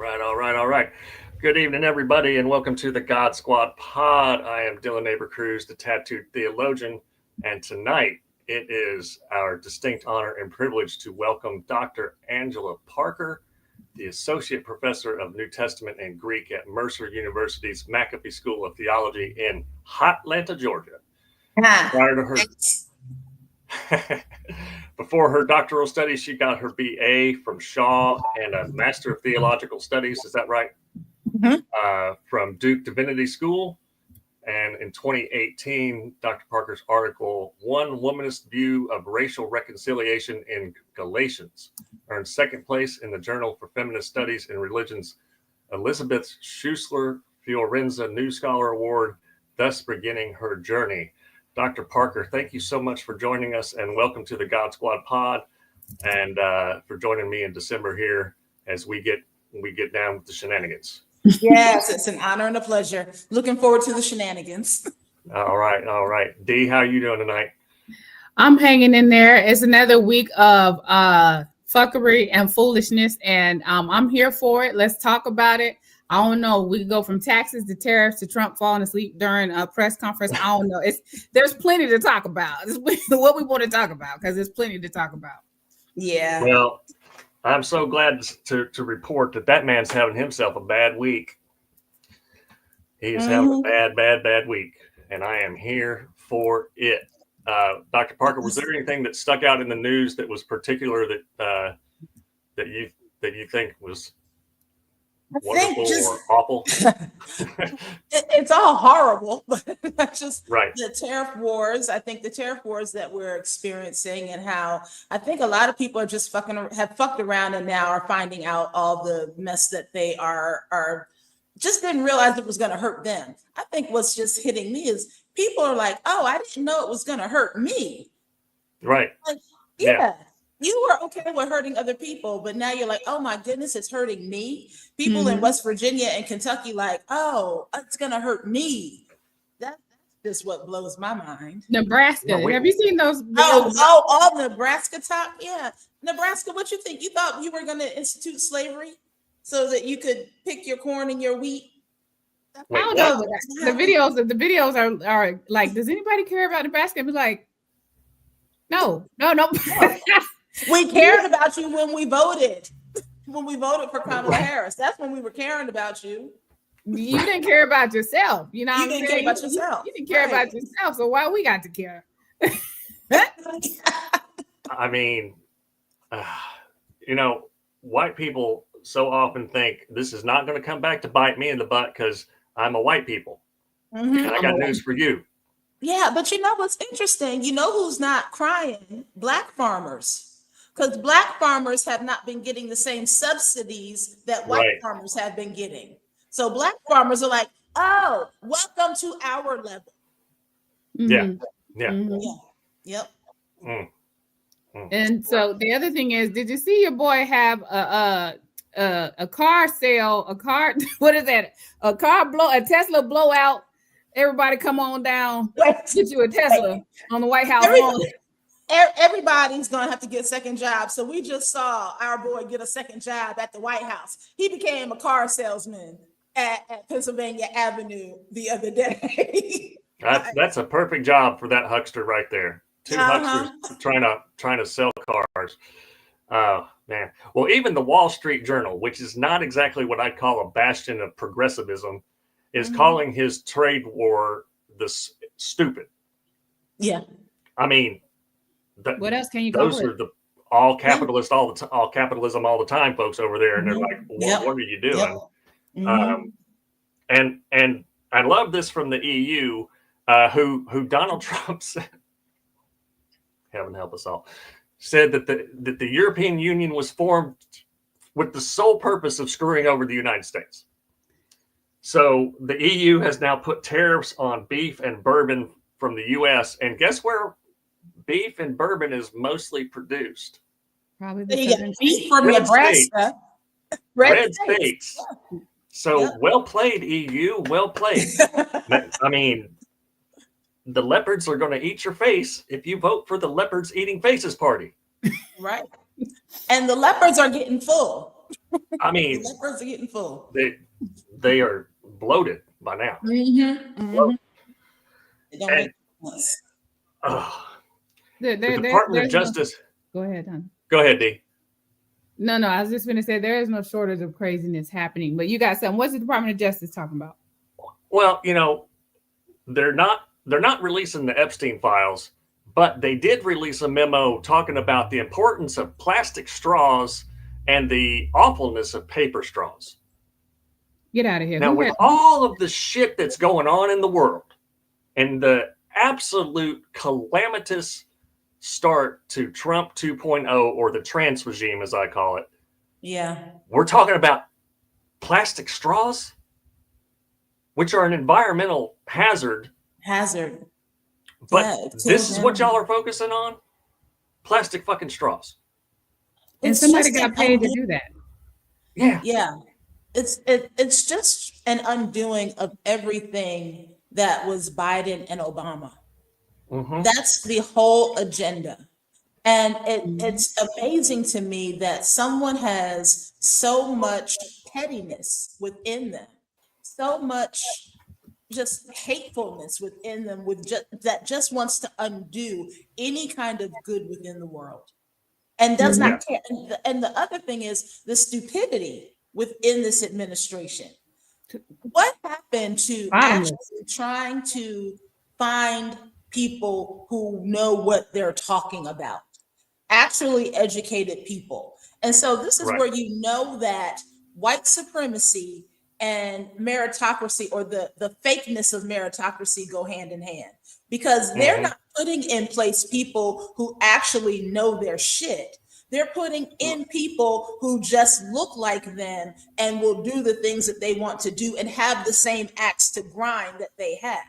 All right. Good evening, everybody, and welcome to the God Squad Pod. I am Dylan Neighbor Cruz, the tattooed theologian, and tonight it is our distinct honor and privilege to welcome Dr. Angela Parker, the Associate Professor of New Testament and Greek at Mercer University's McAfee School of Theology in Hotlanta, Georgia. Prior to her, before her doctoral studies, she got her BA from Shaw and a Master of Theological Studies. Is that right? Mm-hmm. From Duke Divinity School. And in 2018, Dr. Parker's article, One Womanist View of Racial Reconciliation in Galatians, earned second place in the Journal for Feminist Studies in Religion's Elizabeth Schussler Fiorenza New Scholar Award, thus beginning her journey. Dr. Parker, thank you so much for joining us, and welcome to the God Squad Pod, and for joining me in December here as we get down with the shenanigans. Yes, it's an honor and a pleasure. Looking forward to the shenanigans. All right. Dee, how are you doing tonight? I'm hanging in there. It's another week of fuckery and foolishness, and I'm here for it. Let's talk about it. I don't know. We can go from taxes to tariffs to Trump falling asleep during a press conference. I don't know. There's plenty to talk about. It's what we want to talk about because there's plenty to talk about. Yeah. Well, I'm so glad to report that man's having himself a bad week. He is having a bad week, and I am here for it. Dr. Parker, was there anything that stuck out in the news that was particular that you think was wonderful or awful? It's all horrible, but just right. The tariff wars. I think the tariff wars that we're experiencing, and how I think a lot of people are just have fucked around and now are finding out all the mess that they are just didn't realize it was going to hurt them. I think what's just hitting me is people are like, oh, I didn't know it was going to hurt me. Right. Like, yeah. You were okay with hurting other people, but now you're like, oh my goodness, it's hurting me. People in West Virginia and Kentucky, like, oh, it's gonna hurt me. That's just what blows my mind. Nebraska, have you seen those? All Nebraska talk? Yeah, Nebraska. What you think? You thought you were gonna institute slavery so that you could pick your corn and your wheat? I don't know. The videos are like, does anybody care about Nebraska? Be like, no. We cared about you when we voted. When we voted for Kamala Harris, that's when we were caring about you. You didn't care about yourself. You know, you didn't care about yourself. You didn't care about yourself. So why we got to care? I mean, white people so often think this is not going to come back to bite me in the butt because I'm a white people. And I got news for you. Yeah, but you know what's interesting? You know who's not crying? Black farmers. Because Black farmers have not been getting the same subsidies that white farmers have been getting. So Black farmers are like, oh, welcome to our level. Yeah. Yep. And so the other thing is, did you see your boy have a car sale, what is that? A Tesla blowout? Everybody come on down, get you a Tesla on the White House lawn. Everybody's going to have to get a second job. So we just saw our boy get a second job at the White House. He became a car salesman at Pennsylvania Avenue the other day. That's a perfect job for that huckster right there. Two hucksters trying to sell cars. Oh, man. Well, even the Wall Street Journal, which is not exactly what I'd call a bastion of progressivism, is calling his trade war stupid. Yeah. I mean, what else can you call those are the all capitalist all capitalism all the time folks over there, and they're like, what are you doing? And I love this from the EU, who Donald Trump said, heaven help us all, said that the European Union was formed with the sole purpose of screwing over the United States. So the EU has now put tariffs on beef and bourbon from the US, and guess where beef and bourbon is mostly produced? Probably beef from Nebraska. Red states. So well played, EU. Well played. I mean, the leopards are going to eat your face if you vote for the Leopards Eating Faces Party. Right. And the leopards are getting full. I mean, The leopards are getting full. they are bloated by now. It don't And make sense. the Department of Justice. Go ahead, hon. Go ahead, D. No, I was just going to say there is no shortage of craziness happening. But you got something. What's the Department of Justice talking about? Well, they're not releasing the Epstein files, but they did release a memo talking about the importance of plastic straws and the awfulness of paper straws. Get out of here. Now, with all of the shit that's going on in the world and the absolute calamitous start to Trump 2.0, or the trans regime, as I call it. Yeah. We're talking about plastic straws, which are an environmental hazard. But this is what y'all are focusing on? Plastic fucking straws. And somebody got paid to do that. Yeah. Yeah. It's just an undoing of everything that was Biden and Obama. That's the whole agenda. And it's amazing to me that someone has so much pettiness within them, so much just hatefulness within them, that just wants to undo any kind of good within the world, and does not care. And the other thing is the stupidity within this administration. What happened to actually trying to find people who know what they're talking about, actually educated people? And so this is where you know that white supremacy and meritocracy, or the fakeness of meritocracy, go hand in hand, because they're not putting in place people who actually know their shit. They're putting in people who just look like them and will do the things that they want to do and have the same axe to grind that they have.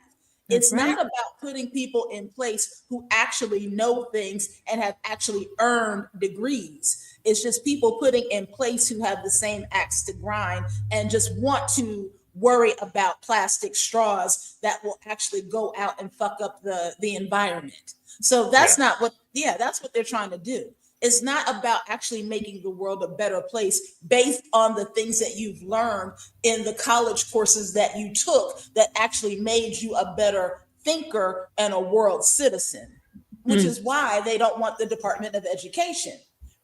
It's not about putting people in place who actually know things and have actually earned degrees. It's just people putting in place who have the same axe to grind and just want to worry about plastic straws that will actually go out and fuck up the environment. So that's not what, that's what they're trying to do. It's not about actually making the world a better place based on the things that you've learned in the college courses that you took that actually made you a better thinker and a world citizen, which is why they don't want the Department of Education.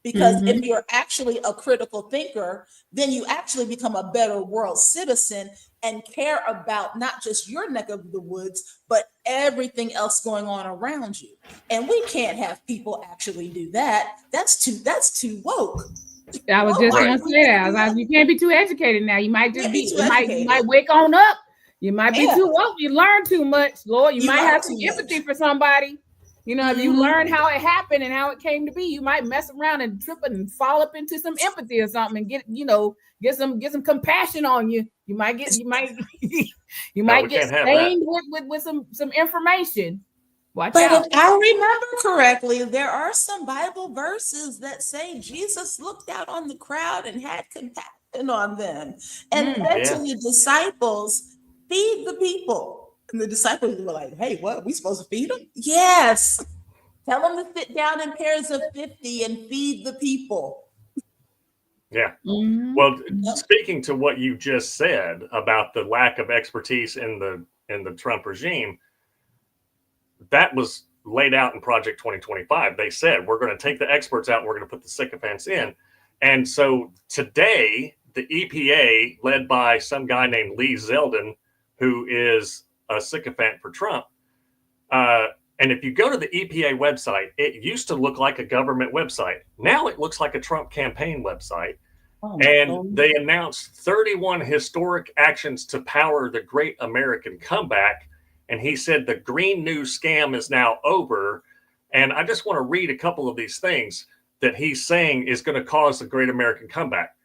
Because if you're actually a critical thinker, then you actually become a better world citizen and care about not just your neck of the woods, but everything else going on around you. And we can't have people actually do that. That's too woke. I was just going to say that. You can't be too educated now. You might just you might wake on up. You might be too woke. You learn too much, Lord. You might have some empathy for somebody. If you learn how it happened and how it came to be, you might mess around and trip and fall up into some empathy or something and get some compassion on you. You might get stained with some information. Watch out. If I remember correctly, there are some Bible verses that say Jesus looked out on the crowd and had compassion on them and said to the disciples, "Feed the people." And the disciples were like, "Hey, what? We supposed to feed them?" Yes. Tell them to sit down in pairs of 50 and feed the people. Yeah. Well, speaking to what you just said about the lack of expertise in the Trump regime, that was laid out in Project 2025. They said, we're going to take the experts out and we're going to put the sycophants in. And so today, the EPA, led by some guy named Lee Zeldin, who is a sycophant for Trump. And if you go to the EPA website, it used to look like a government website. Now it looks like a Trump campaign website. They announced 31 historic actions to power the great American comeback. And he said the Green New scam is now over. And I just want to read a couple of these things that he's saying is going to cause the great American comeback.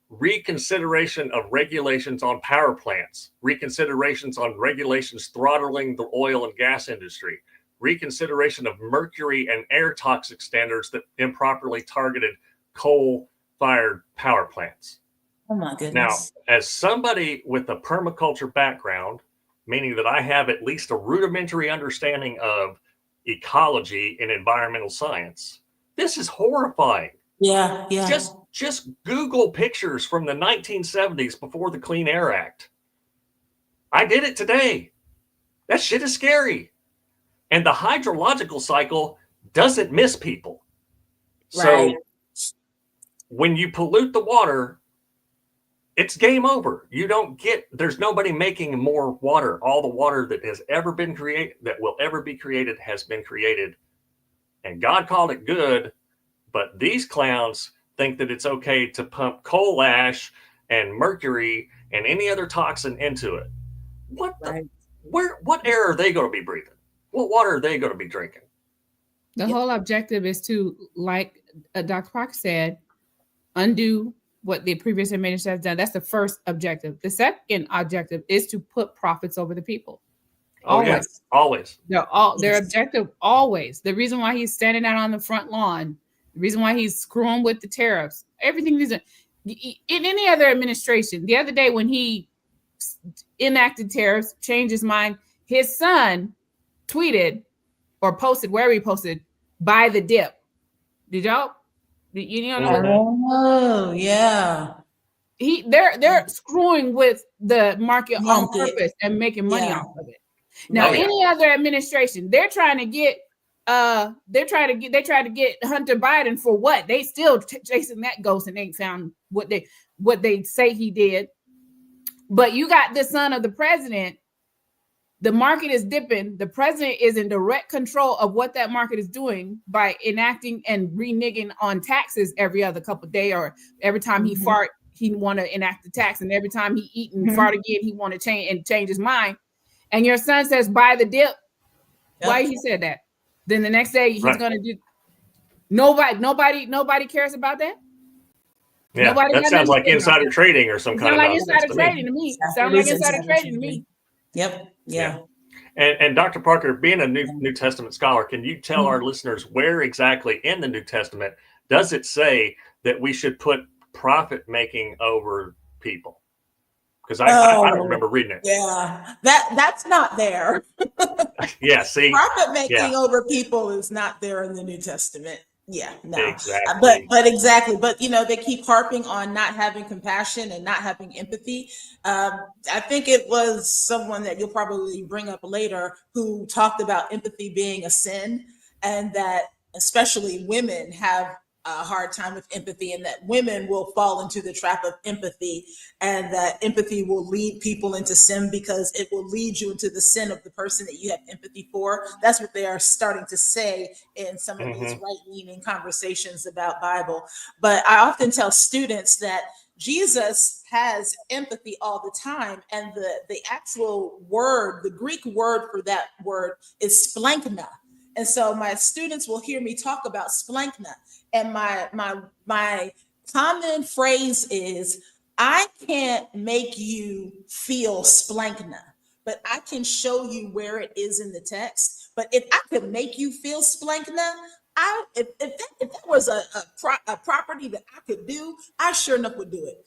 Reconsideration of regulations on power plants, reconsiderations on regulations throttling the oil and gas industry, reconsideration of mercury and air toxic standards that improperly targeted coal-fired power plants. Oh my goodness. Now, as somebody with a permaculture background, meaning that I have at least a rudimentary understanding of ecology and environmental science, this is horrifying. Yeah. Just Google pictures from the 1970s before the Clean Air Act. I did it today. That shit is scary. And the hydrological cycle doesn't miss people. Right. So when you pollute the water, it's game over. There's nobody making more water. All the water that has ever been created, that will ever be created, has been created. And God called it good, but these clowns think that it's okay to pump coal ash and mercury and any other toxin into it. What air are they going to be breathing? What water are they going to be drinking? The whole objective is to, like Dr. Parker said, undo what the previous administration has done. That's the first objective. The second objective is to put profits over the people. Always. Yes, always. Their objective always. The reason why he's standing out on the front lawn, the reason why he's screwing with the tariffs, everything is in any other administration. The other day when he enacted tariffs, changed his mind, his son tweeted or posted, wherever he posted, buy the dip. Did y'all? You know? Oh, yeah. They're screwing with the market on purpose and making money off of it. Now, any other administration, they tried to get Hunter Biden for what? They still chasing that ghost and ain't found what they say he did. But you got the son of the president. The market is dipping. The president is in direct control of what that market is doing by enacting and reneging on taxes every other couple of days, or every time he fart, he want to enact the tax, and every time he eat and fart again, he want to change his mind. And your son says buy the dip. Why he said that? Then the next day he's going to do. Nobody cares about that. Yeah, that sounds like insider trading or some kind of nonsense. Insider trading to me. Sounds like insider trading to me. Yep. Yeah. And Dr. Parker, being a New Testament scholar, can you tell our listeners where exactly in the New Testament does it say that we should put profit making over people? Because I don't remember reading it. Yeah, that's not there. Yeah, see, profit making over people is not there in the New Testament. Yeah, no, exactly. But exactly. But they keep harping on not having compassion and not having empathy. I think it was someone that you'll probably bring up later who talked about empathy being a sin, and that especially women have a hard time with empathy, and that women will fall into the trap of empathy, and that empathy will lead people into sin because it will lead you into the sin of the person that you have empathy for. That's what they are starting to say in some of these right-leaning conversations about Bible. But I often tell students that Jesus has empathy all the time, and the actual word, the Greek word for that word is splankna. And so my students will hear me talk about splankna. And my common phrase is, I can't make you feel splankna, but I can show you where it is in the text. But if I could make you feel splankna, if that was a property that I could do, I sure enough would do it.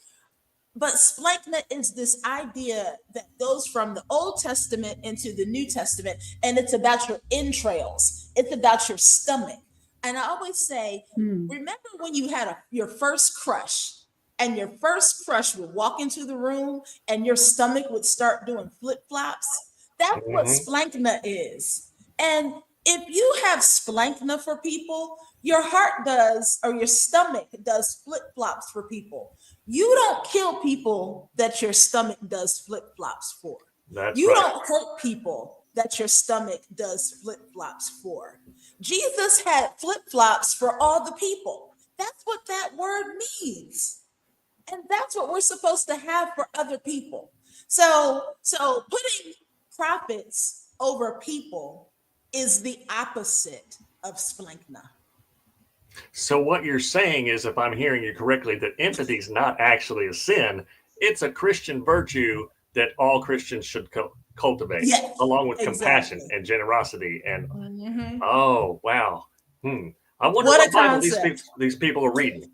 But splankna is this idea that goes from the Old Testament into the New Testament, and it's about your entrails. It's about your stomach. And I always say, remember when you had your first crush, and your first crush would walk into the room and your stomach would start doing flip-flops? That's what splankna is. And if you have splankna for people, your heart does, or your stomach does flip-flops for people. You don't kill people that your stomach does flip-flops for. You don't hurt people that your stomach does flip-flops for. Jesus had flip-flops for all the people. That's what that word means. And that's what we're supposed to have for other people. So putting profits over people is the opposite of splankna. So what you're saying is, if I'm hearing you correctly, that empathy is not actually a sin. It's a Christian virtue that all Christians should cultivate, along with compassion and generosity. And oh, wow. I wonder what Bible these people are reading.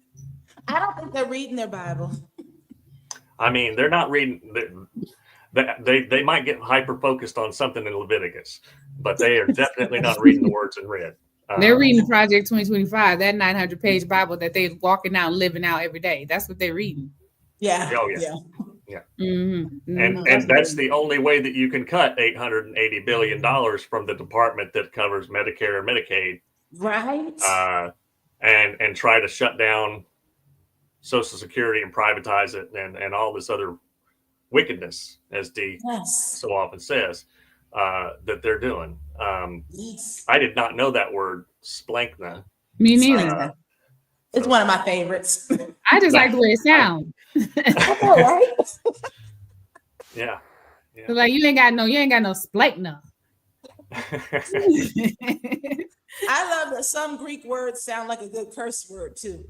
I don't think they're reading their Bible. I mean, they're not reading. They might get hyper-focused on something in Leviticus, but they are definitely not reading the words in red. They're reading Project 2025, that 900-page Bible that they're walking out, living out every day. That's what they're reading. Yeah. Oh, yeah. Yeah. Mm-hmm. And that's the only way that you can cut $880 billion from the department that covers Medicare and Medicaid. Right. And try to shut down Social Security and privatize it and all this other wickedness, as Dee so often says, that they're doing. I did not know that word, splankna. Me neither. It's one of my favorites. I just like the way it sounds. Right? Yeah. So like you ain't got no splankna. I love that some Greek words sound like a good curse word too.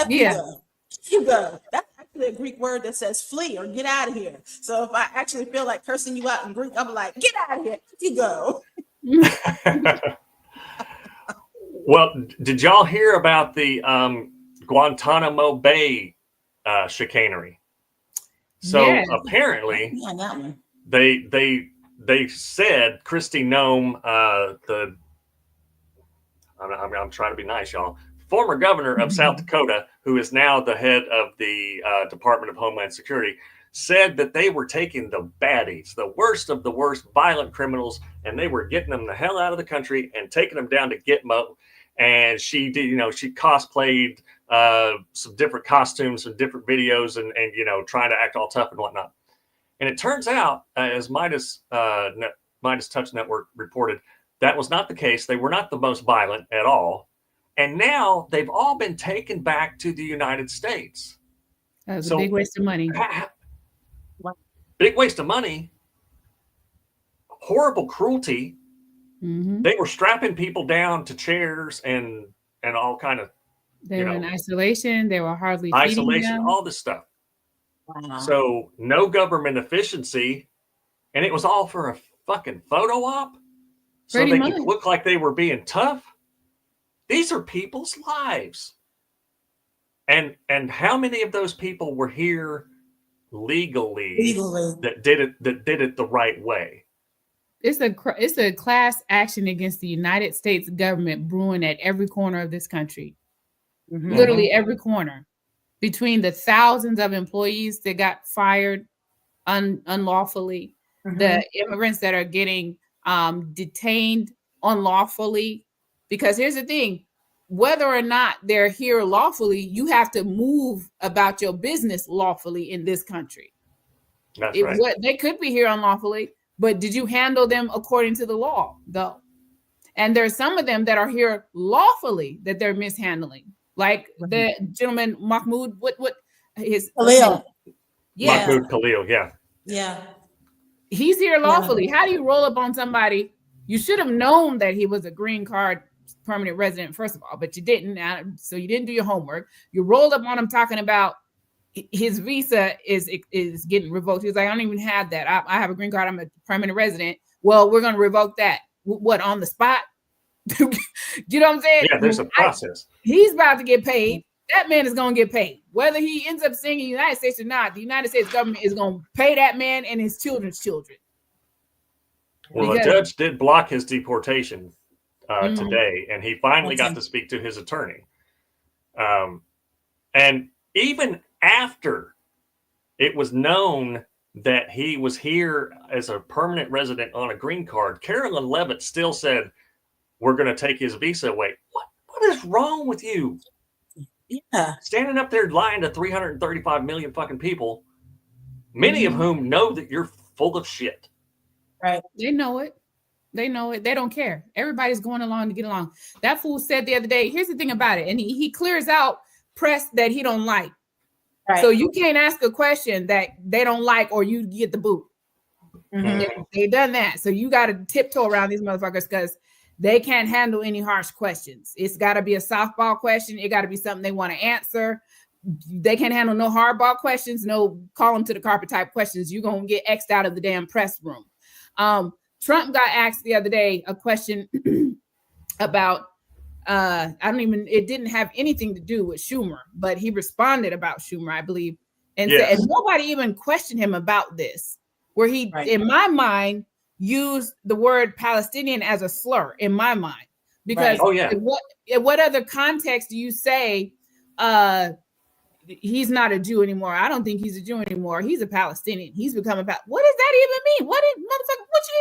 Hugo. That's actually a Greek word that says flee or get out of here. So if I actually feel like cursing you out in Greek, I'm like, get out of here, Hugo. Well, did y'all hear about the Guantanamo Bay chicanery? So apparently, they said Kristi Noem, I'm trying to be nice, y'all. Former governor of South Dakota, who is now the head of the Department of Homeland Security, said that they were taking the baddies, the worst of the worst violent criminals, and they were getting them the hell out of the country and taking them down to Gitmo. And she did, she cosplayed some different costumes and different videos and trying to act all tough and whatnot. And it turns out, as Midas Touch Network reported, that was not the case. They were not the most violent at all. And now they've all been taken back to the United States. That was a big waste of money. Big waste of money. Horrible cruelty. Mm-hmm. They were strapping people down to chairs and all kind of. They were in isolation. They were hardly isolation. Feeding them. All this stuff. Wow. So no government efficiency, and it was all for a fucking photo op, so they could look like they were being tough. These are people's lives, and how many of those people were here legally that did it the right way? It's a class action against the United States government brewing at every corner of this country, literally every corner. Between the thousands of employees that got fired unlawfully, the immigrants that are getting detained unlawfully. Because here's the thing, whether or not they're here lawfully, you have to move about your business lawfully in this country. That's right. They could be here unlawfully, but did you handle them according to the law, though? And there's some of them that are here lawfully that they're mishandling. Like the gentleman Mahmoud, what his Khalil. Mahmoud Khalil, yeah. He's here lawfully. How do you roll up on somebody? You should have known that he was a green card permanent resident, first of all, but you didn't. So you didn't do your homework. You rolled up on him talking about his visa is getting revoked. He was like, I don't even have that. I have a green card. I'm a permanent resident. Well, we're going to revoke that. What, on the spot? You know what I'm saying? Yeah, there's a process. He's about to get paid. That man is going to get paid. Whether he ends up staying in the United States or not, the United States government is going to pay that man and his children's children. Well, the judge did block his deportation today, and he finally got to speak to his attorney. And even after it was known that he was here as a permanent resident on a green card, Carolyn Levitt still said, we're going to take his visa away. What is wrong with you? Yeah. Standing up there lying to 335 million fucking people, many of whom know that you're full of shit. Right. They know it. They don't care. Everybody's going along to get along. That fool said the other day, here's the thing about it. And he clears out press that he don't like. Right. So you can't ask a question that they don't like or you get the boot. They done that. So you got to tiptoe around these motherfuckers because they can't handle any harsh questions. It's got to be a softball question. It got to be something they want to answer. They can't handle no hardball questions, no call them to the carpet type questions. You're going to get X'd out of the damn press room. Trump got asked the other day a question about, it didn't have anything to do with Schumer, but he responded about Schumer, I believe. And, and nobody even questioned him about this, where he, in my mind, used the word Palestinian as a slur in my mind. Because Oh yeah. in what other context do you say he's not a Jew anymore? I don't think he's a Jew anymore. He's a Palestinian. He's become what does that even mean? What you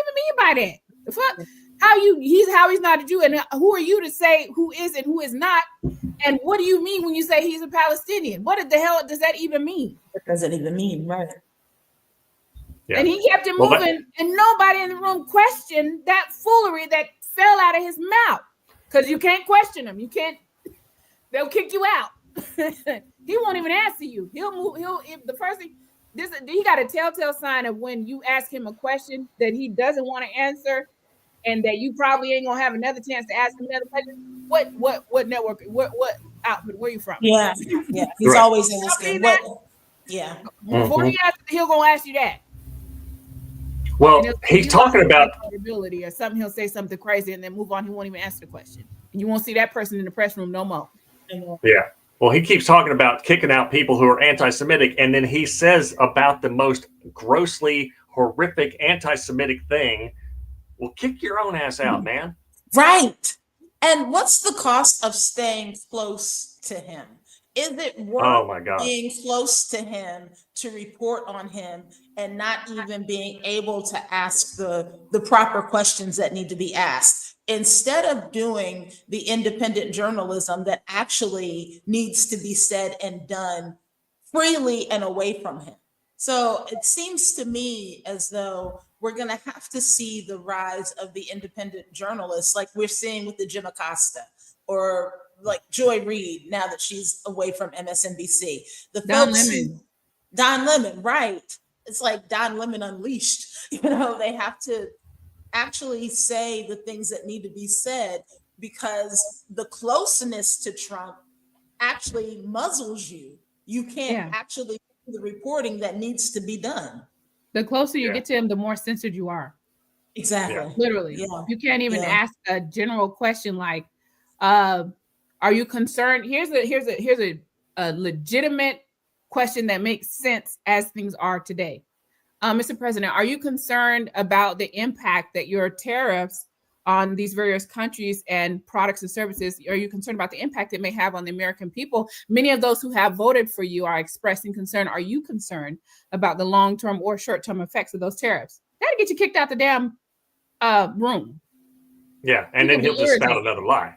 even mean by that? The fuck? How he's not a Jew, and who are you to say who is and who is not? And what do you mean when you say he's a Palestinian? What the hell does that even mean? What does it even mean, right? Yeah. And he kept it moving, and nobody in the room questioned that foolery that fell out of his mouth. Because you can't question him. You can't. They'll kick you out. He won't even answer you. He'll move. If the first thing, he got a telltale sign of when you ask him a question that he doesn't want to answer, and that you probably ain't gonna have another chance to ask him another question. What network? What outfit? Where you from? Yeah. He's always asking. Yeah. Before he asks, he'll gonna ask you that. Well, he's talking about credibility or something. He'll say something crazy and then move on. He won't even answer the question, and you won't see that person in the press room no more. Yeah. Well, he keeps talking about kicking out people who are anti-Semitic, and then he says about the most grossly horrific anti-Semitic thing. Well, kick your own ass out, man. Right. And what's the cost of staying close to him? Is it worth being close to him to report on him and not even being able to ask the proper questions that need to be asked? Instead of doing the independent journalism that actually needs to be said and done freely and away from him. So it seems to me as though we're going to have to see the rise of the independent journalists like we're seeing with the Jim Acosta or like Joy Reid now that she's away from MSNBC. Don Lemon, right. It's like Don Lemon Unleashed. They have to actually say the things that need to be said because the closeness to Trump actually muzzles you. You can't actually do the reporting that needs to be done. The closer you get to him, the more censored you are. Exactly. Literally. Yeah. You can't even ask a general question like, are you concerned? Here's a legitimate question that makes sense as things are today. Mr. President, are you concerned about the impact that your tariffs on these various countries and products and services, are you concerned about the impact it may have on the American people? Many of those who have voted for you are expressing concern. Are you concerned about the long-term or short-term effects of those tariffs? That'll get you kicked out the damn room. Yeah, and then he'll just spout another lie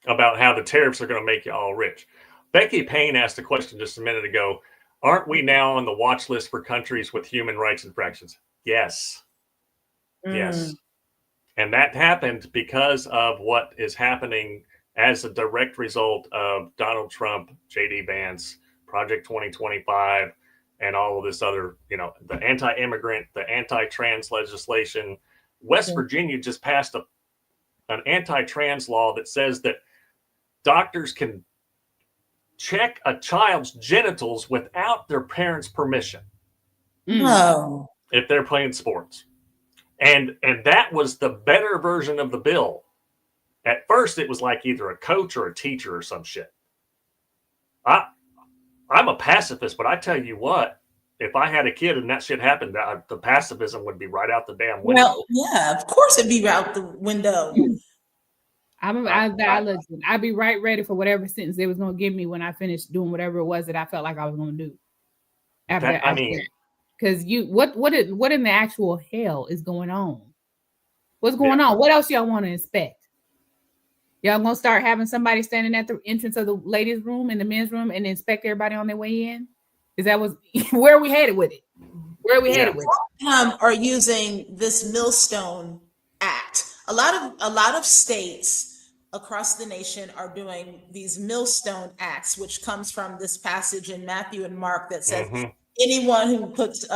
about how the tariffs are going to make you all rich. Becky Payne asked a question just a minute ago. Aren't we now on the watch list for countries with human rights infractions? Yes. Yes. And that happened because of what is happening as a direct result of Donald Trump, J.D. Vance, Project 2025, and all of this other, the anti-immigrant, the anti-trans legislation. West Virginia just passed an anti-trans law that says that doctors can check a child's genitals without their parents' permission. No. If they're playing sports. And that was the better version of the bill. At first, it was like either a coach or a teacher or some shit. I'm a pacifist, but I tell you what, if I had a kid and that shit happened, the pacifism would be right out the damn window. Well, yeah, of course it'd be out the window. I'd be right ready for whatever sentence they was going to give me when I finished doing whatever it was that I felt like I was going to do. Because what in the actual hell is going on? What's going on? What else y'all want to inspect? Y'all gonna start having somebody standing at the entrance of the ladies' room and the men's room and inspect everybody on their way in? Where are we headed with it? Where are we headed with it? Are using this Millstone Act. A lot of states across the nation are doing these Millstone Acts, which comes from this passage in Matthew and Mark that says anyone who puts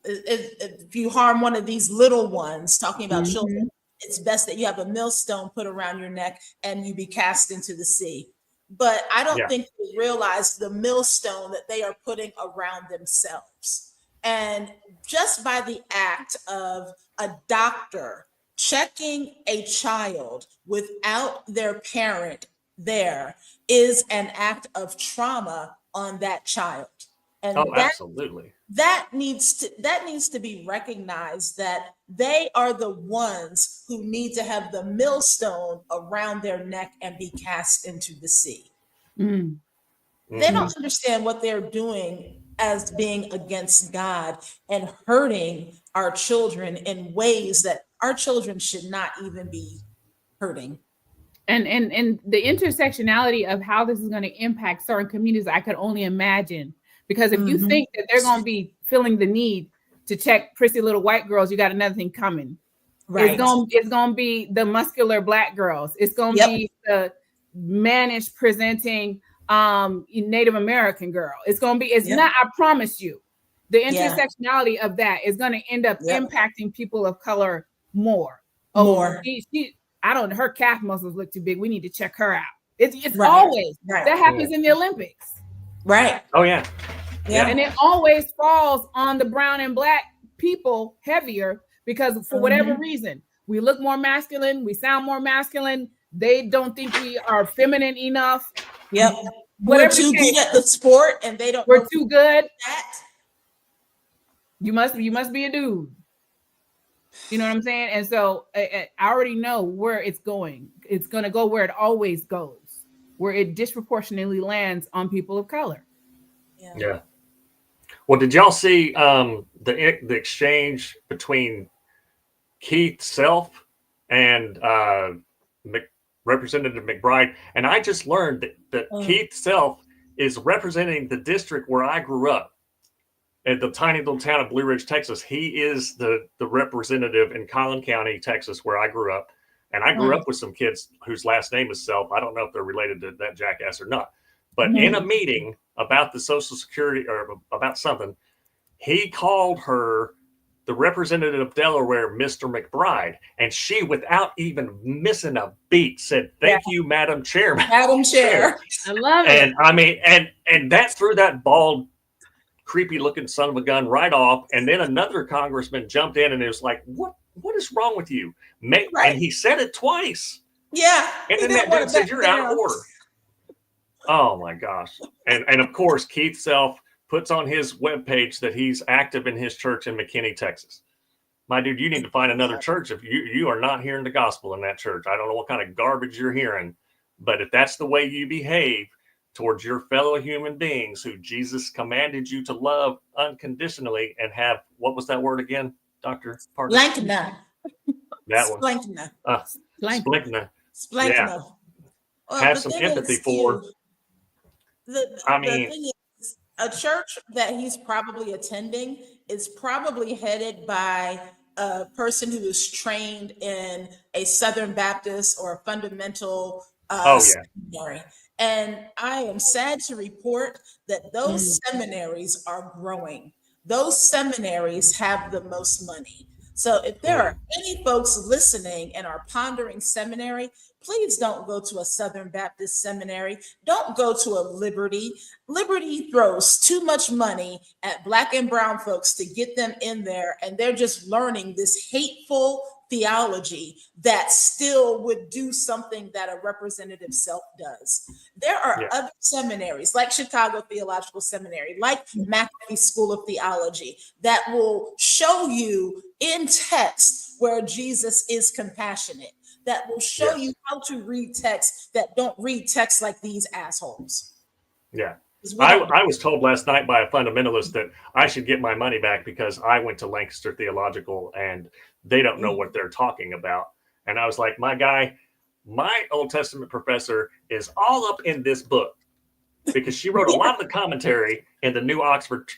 if you harm one of these little ones, talking about children, it's best that you have a millstone put around your neck and you be cast into the sea. But I don't think they realize the millstone that they are putting around themselves. And just by the act of a doctor checking a child without their parent there is an act of trauma on that child. And Oh, absolutely. that needs to be recognized, that they are the ones who need to have the millstone around their neck and be cast into the sea. Mm. They don't understand what they're doing as being against God and hurting our children in ways that our children should not even be hurting. And the intersectionality of how this is going to impact certain communities, I could only imagine. Because if you think that they're going to be feeling the need to check prissy little white girls, you got another thing coming. Right. It's gonna be the muscular Black girls. It's gonna be the mannish presenting Native American girl. It's not, I promise you, the intersectionality of that is gonna end up impacting people of color more. I don't know, her calf muscles look too big. We need to check her out. It's always that happens in the Olympics. Right. Oh yeah. Yeah. And it always falls on the brown and Black people heavier, because for whatever reason, we look more masculine, we sound more masculine. They don't think we are feminine enough. Yep. We're too good at the sport, and they don't. We're too good. You must be a dude. You know what I'm saying? And so I already know where it's going. It's going to go where it always goes, where it disproportionately lands on people of color. Yeah. Well, did y'all see the exchange between Keith Self and Representative McBride? And I just learned that Keith Self is representing the district where I grew up, at the tiny little town of Blue Ridge, Texas. He is the representative in Collin County, Texas, where I grew up. And I grew up with some kids whose last name is Self. I don't know if they're related to that jackass or not. But in a meeting about the Social Security or about something, he called her, the representative of Delaware, Mr. McBride. And she, without even missing a beat, said, "Thank you, Madam Chairman." Madam Chair. I love it. And I mean, and that threw that bald, creepy looking son of a gun right off. And then another congressman jumped in and it was like, what is wrong with you? And he said it twice. Yeah. And then that dude said, "You're out of order." Oh my gosh. And of course, Keith Self puts on his webpage that he's active in his church in McKinney, Texas. My dude, you need to find another church if you are not hearing the gospel in that church. I don't know what kind of garbage you're hearing, but if that's the way you behave towards your fellow human beings who Jesus commanded you to love unconditionally and have, what was that word again, Dr. Parker? Splankna. That one. Splankna. Splankna. Splankna. Yeah. Well, have some empathy for. The thing is, a church that he's probably attending is probably headed by a person who is trained in a Southern Baptist or a fundamental seminary. And I am sad to report that those seminaries are growing. Those seminaries have the most money. So if there are any folks listening and are pondering seminary, please don't go to a Southern Baptist seminary. Don't go to a Liberty. Liberty throws too much money at Black and brown folks to get them in there, and they're just learning this hateful theology that still would do something that a representative Self does. There are other seminaries like Chicago Theological Seminary, like McAfee School of Theology, that will show you in text where Jesus is compassionate, that will show you how to read texts that don't read texts like these assholes. Yeah. I was told last night by a fundamentalist that I should get my money back because I went to Lancaster Theological and they don't know what they're talking about. And I was like, my guy, my Old Testament professor is all up in this book because she wrote a lot of the commentary in the New Oxford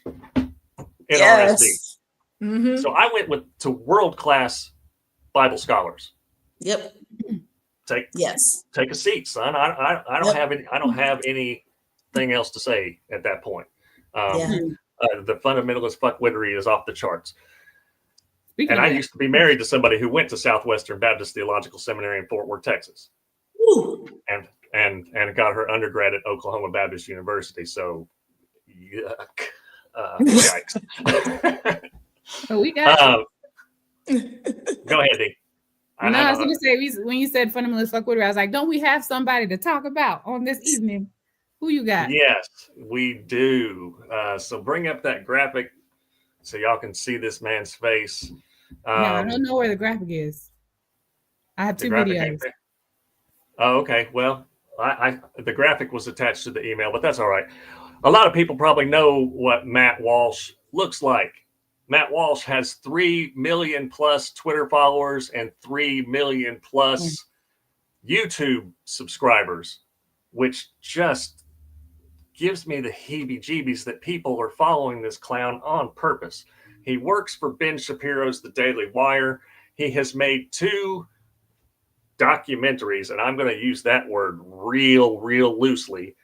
NRSV. So I went to world-class Bible scholars. Yep. Take a seat, son. I don't have anything else to say at that point. The fundamentalist fuckwittery is off the charts. I used to be married to somebody who went to Southwestern Baptist Theological Seminary in Fort Worth, Texas, and got her undergrad at Oklahoma Baptist University. So, yuck. Yikes. Oh, we got Go ahead, D. I was going to say, when you said fundamentalist fuckwittery, I was like, don't we have somebody to talk about on this evening? Who you got? Yes, we do. So bring up that graphic so y'all can see this man's face. No, I don't know where the graphic is. I have The two graphic ain't videos. there. Oh, okay. Well, the graphic was attached to the email, but that's all right. A lot of people probably know what Matt Walsh looks like. Matt Walsh has 3 million plus Twitter followers and 3 million plus YouTube subscribers, which just gives me the heebie-jeebies that people are following this clown on purpose. He works for Ben Shapiro's The Daily Wire. He has made 2 documentaries, and I'm going to use that word real loosely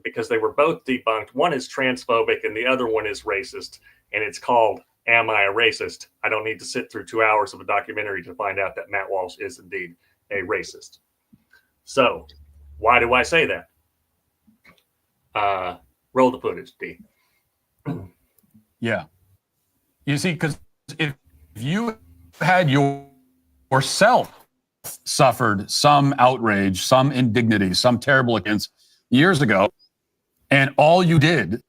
because they were both debunked. One is transphobic and the other one is racist, and it's called Am I a Racist? I don't need to sit through 2 hours of a documentary to find out that Matt Walsh is indeed a racist. So why do I say that? Roll the footage, D. Yeah. You see, because if you had yourself suffered some outrage, some indignity, some terrible offense years ago, and all you did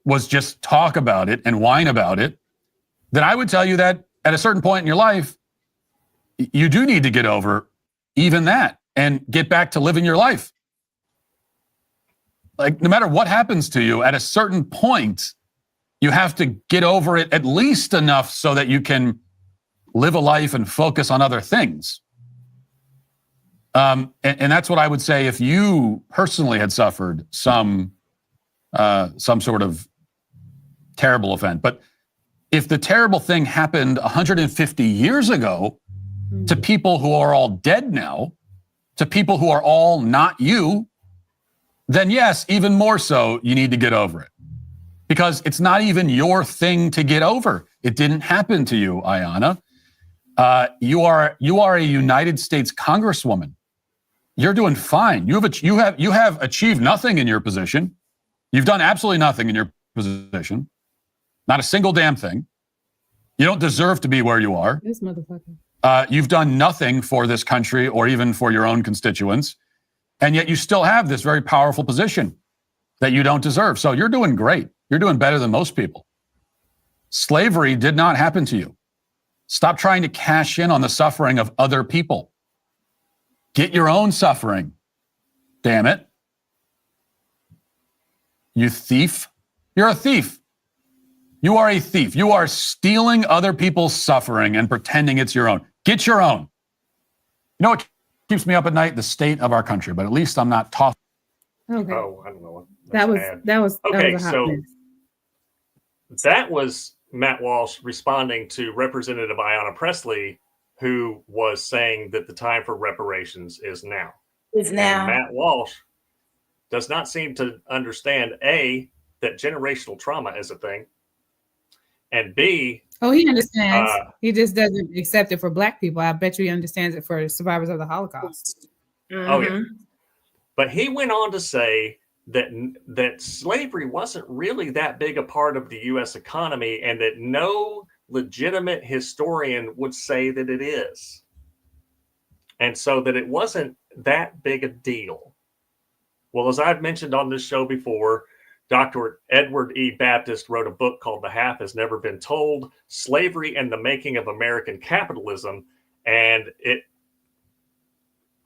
was just talk about it and whine about it, then I would tell you that at a certain point in your life, you do need to get over even that and get back to living your life. Like, no matter what happens to you, at a certain point, you have to get over it at least enough so that you can live a life and focus on other things. And that's what I would say if you personally had suffered some sort of terrible event. But if the terrible thing happened 150 years ago to people who are all dead now, to people who are all not you, then yes, even more so, you need to get over it. Because it's not even your thing to get over. It didn't happen to you, Ayanna. You are a United States Congresswoman. You're doing fine. You have achieved nothing in your position. You've done absolutely nothing in your position. Not a single damn thing. You don't deserve to be where you are. This motherfucker. You've done nothing for this country or even for your own constituents. And yet you still have this very powerful position that you don't deserve. So you're doing great. You're doing better than most people. Slavery did not happen to you. Stop trying to cash in on the suffering of other people. Get your own suffering. Damn it. You thief. You're a thief. You are a thief. You are stealing other people's suffering and pretending it's your own. Get your own. You know what keeps me up at night? The state of our country, but at least I'm not talking. Okay. Oh, I don't know. That was Okay, a hot so mess. that was Matt Walsh responding to Representative Ayanna Pressley, who was saying that the time for reparations is now. Is now. And Matt Walsh does not seem to understand, A, that generational trauma is a thing, and B, Oh, he understands. He just doesn't accept it for Black people. I bet you he understands it for survivors of the Holocaust. Mm-hmm. Oh, yeah. But he went on to say that slavery wasn't really that big a part of the U.S. economy, and that no legitimate historian would say that it is. And so that it wasn't that big a deal. Well, as I've mentioned on this show before, Dr. Edward E. Baptist wrote a book called The Half Has Never Been Told, Slavery and the Making of American Capitalism. And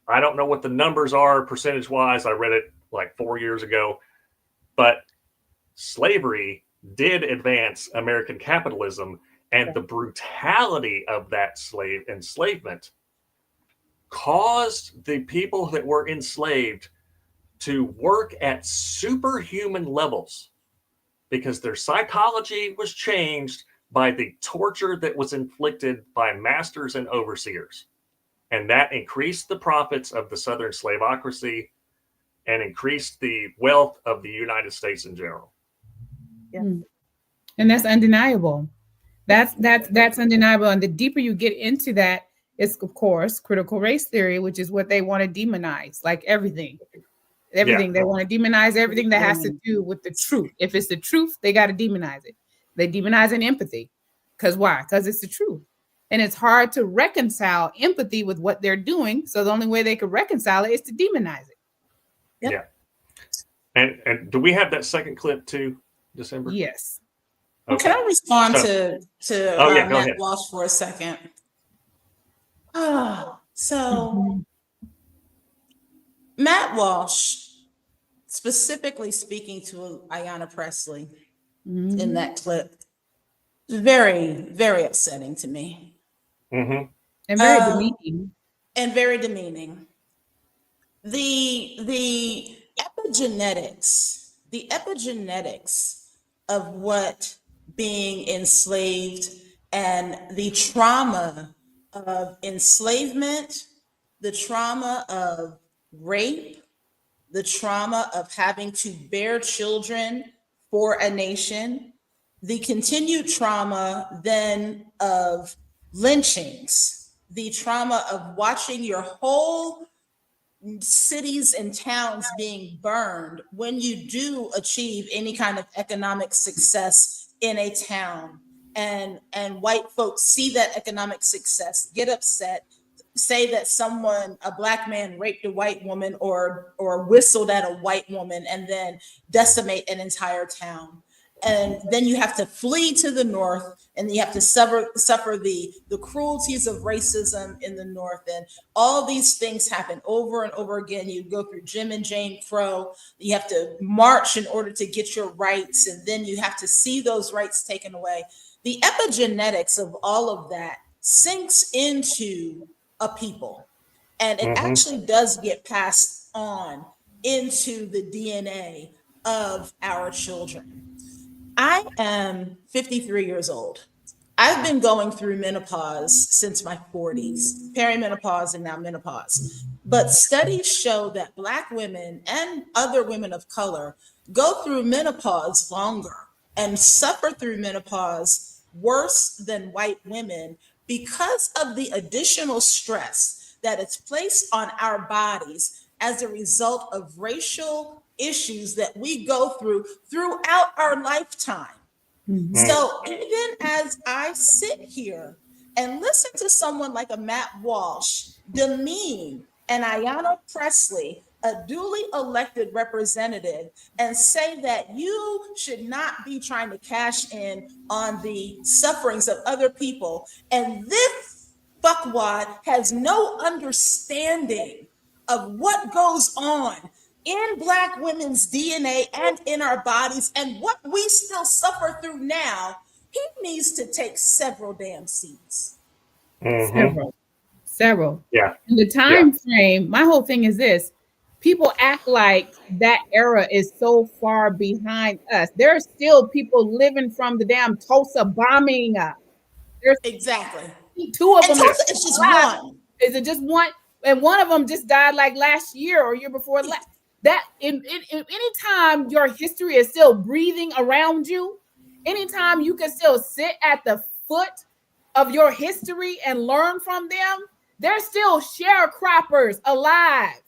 I don't know what the numbers are percentage-wise. I read it like 4 years ago. But slavery did advance American capitalism, and the brutality of that enslavement caused the people that were enslaved to work at superhuman levels because their psychology was changed by the torture that was inflicted by masters and overseers. And that increased the profits of the Southern slaveocracy and increased the wealth of the United States in general. Yeah. And that's undeniable. That's undeniable. And the deeper you get into that, it's of course critical race theory, which is what they want to demonize, like everything. Everything. They want to demonize everything that has to do with the truth. If it's the truth, they got to demonize it. They demonize an empathy. Because why? Because it's the truth. And it's hard to reconcile empathy with what they're doing. So the only way they could reconcile it is to demonize it. Yep. Yeah. And do we have that second clip too, December? Yes. Okay. Can I respond So- to Oh, yeah, go Matt ahead. Walsh for a second? So Matt Walsh, specifically speaking to Ayanna Presley in that clip, very, very upsetting to me. Mm-hmm. And very demeaning. And very demeaning. The epigenetics of what being enslaved and the trauma of enslavement, the trauma of rape, the trauma of having to bear children for a nation, the continued trauma then of lynchings, the trauma of watching your whole cities and towns being burned when you do achieve any kind of economic success in a town, and white folks see that economic success, get upset, say that a black man raped a white woman or whistled at a white woman, and then decimate an entire town. And then you have to flee to the north, and you have to suffer the cruelties of racism in the north, and all these things happen over and over again. You go through Jim and Jane Crow, you have to march in order to get your rights, and then you have to see those rights taken away. The epigenetics of all of that sinks into a people, and it actually does get passed on into the DNA of our children. I am 53 years old. I've been going through menopause since my 40s, perimenopause and now menopause. But studies show that Black women and other women of color go through menopause longer and suffer through menopause worse than white women because of the additional stress that is placed on our bodies as a result of racial issues that we go through throughout our lifetime. So even as I sit here and listen to someone like a Matt Walsh demean an Ayanna Presley, a duly elected representative, and say that you should not be trying to cash in on the sufferings of other people, and this fuckwad has no understanding of what goes on in Black women's DNA and in our bodies and what we still suffer through now, he needs to take several damn seats. Several. Yeah. And the time frame, my whole thing is this. People act like that era is so far behind us. There are still people living from the damn Tulsa bombing. There's exactly 2 of and them. Tulsa is just one. Is it just one? And one of them just died like last year or year before last. That in anytime your history is still breathing around you, anytime you can still sit at the foot of your history and learn from them, they're still sharecroppers alive.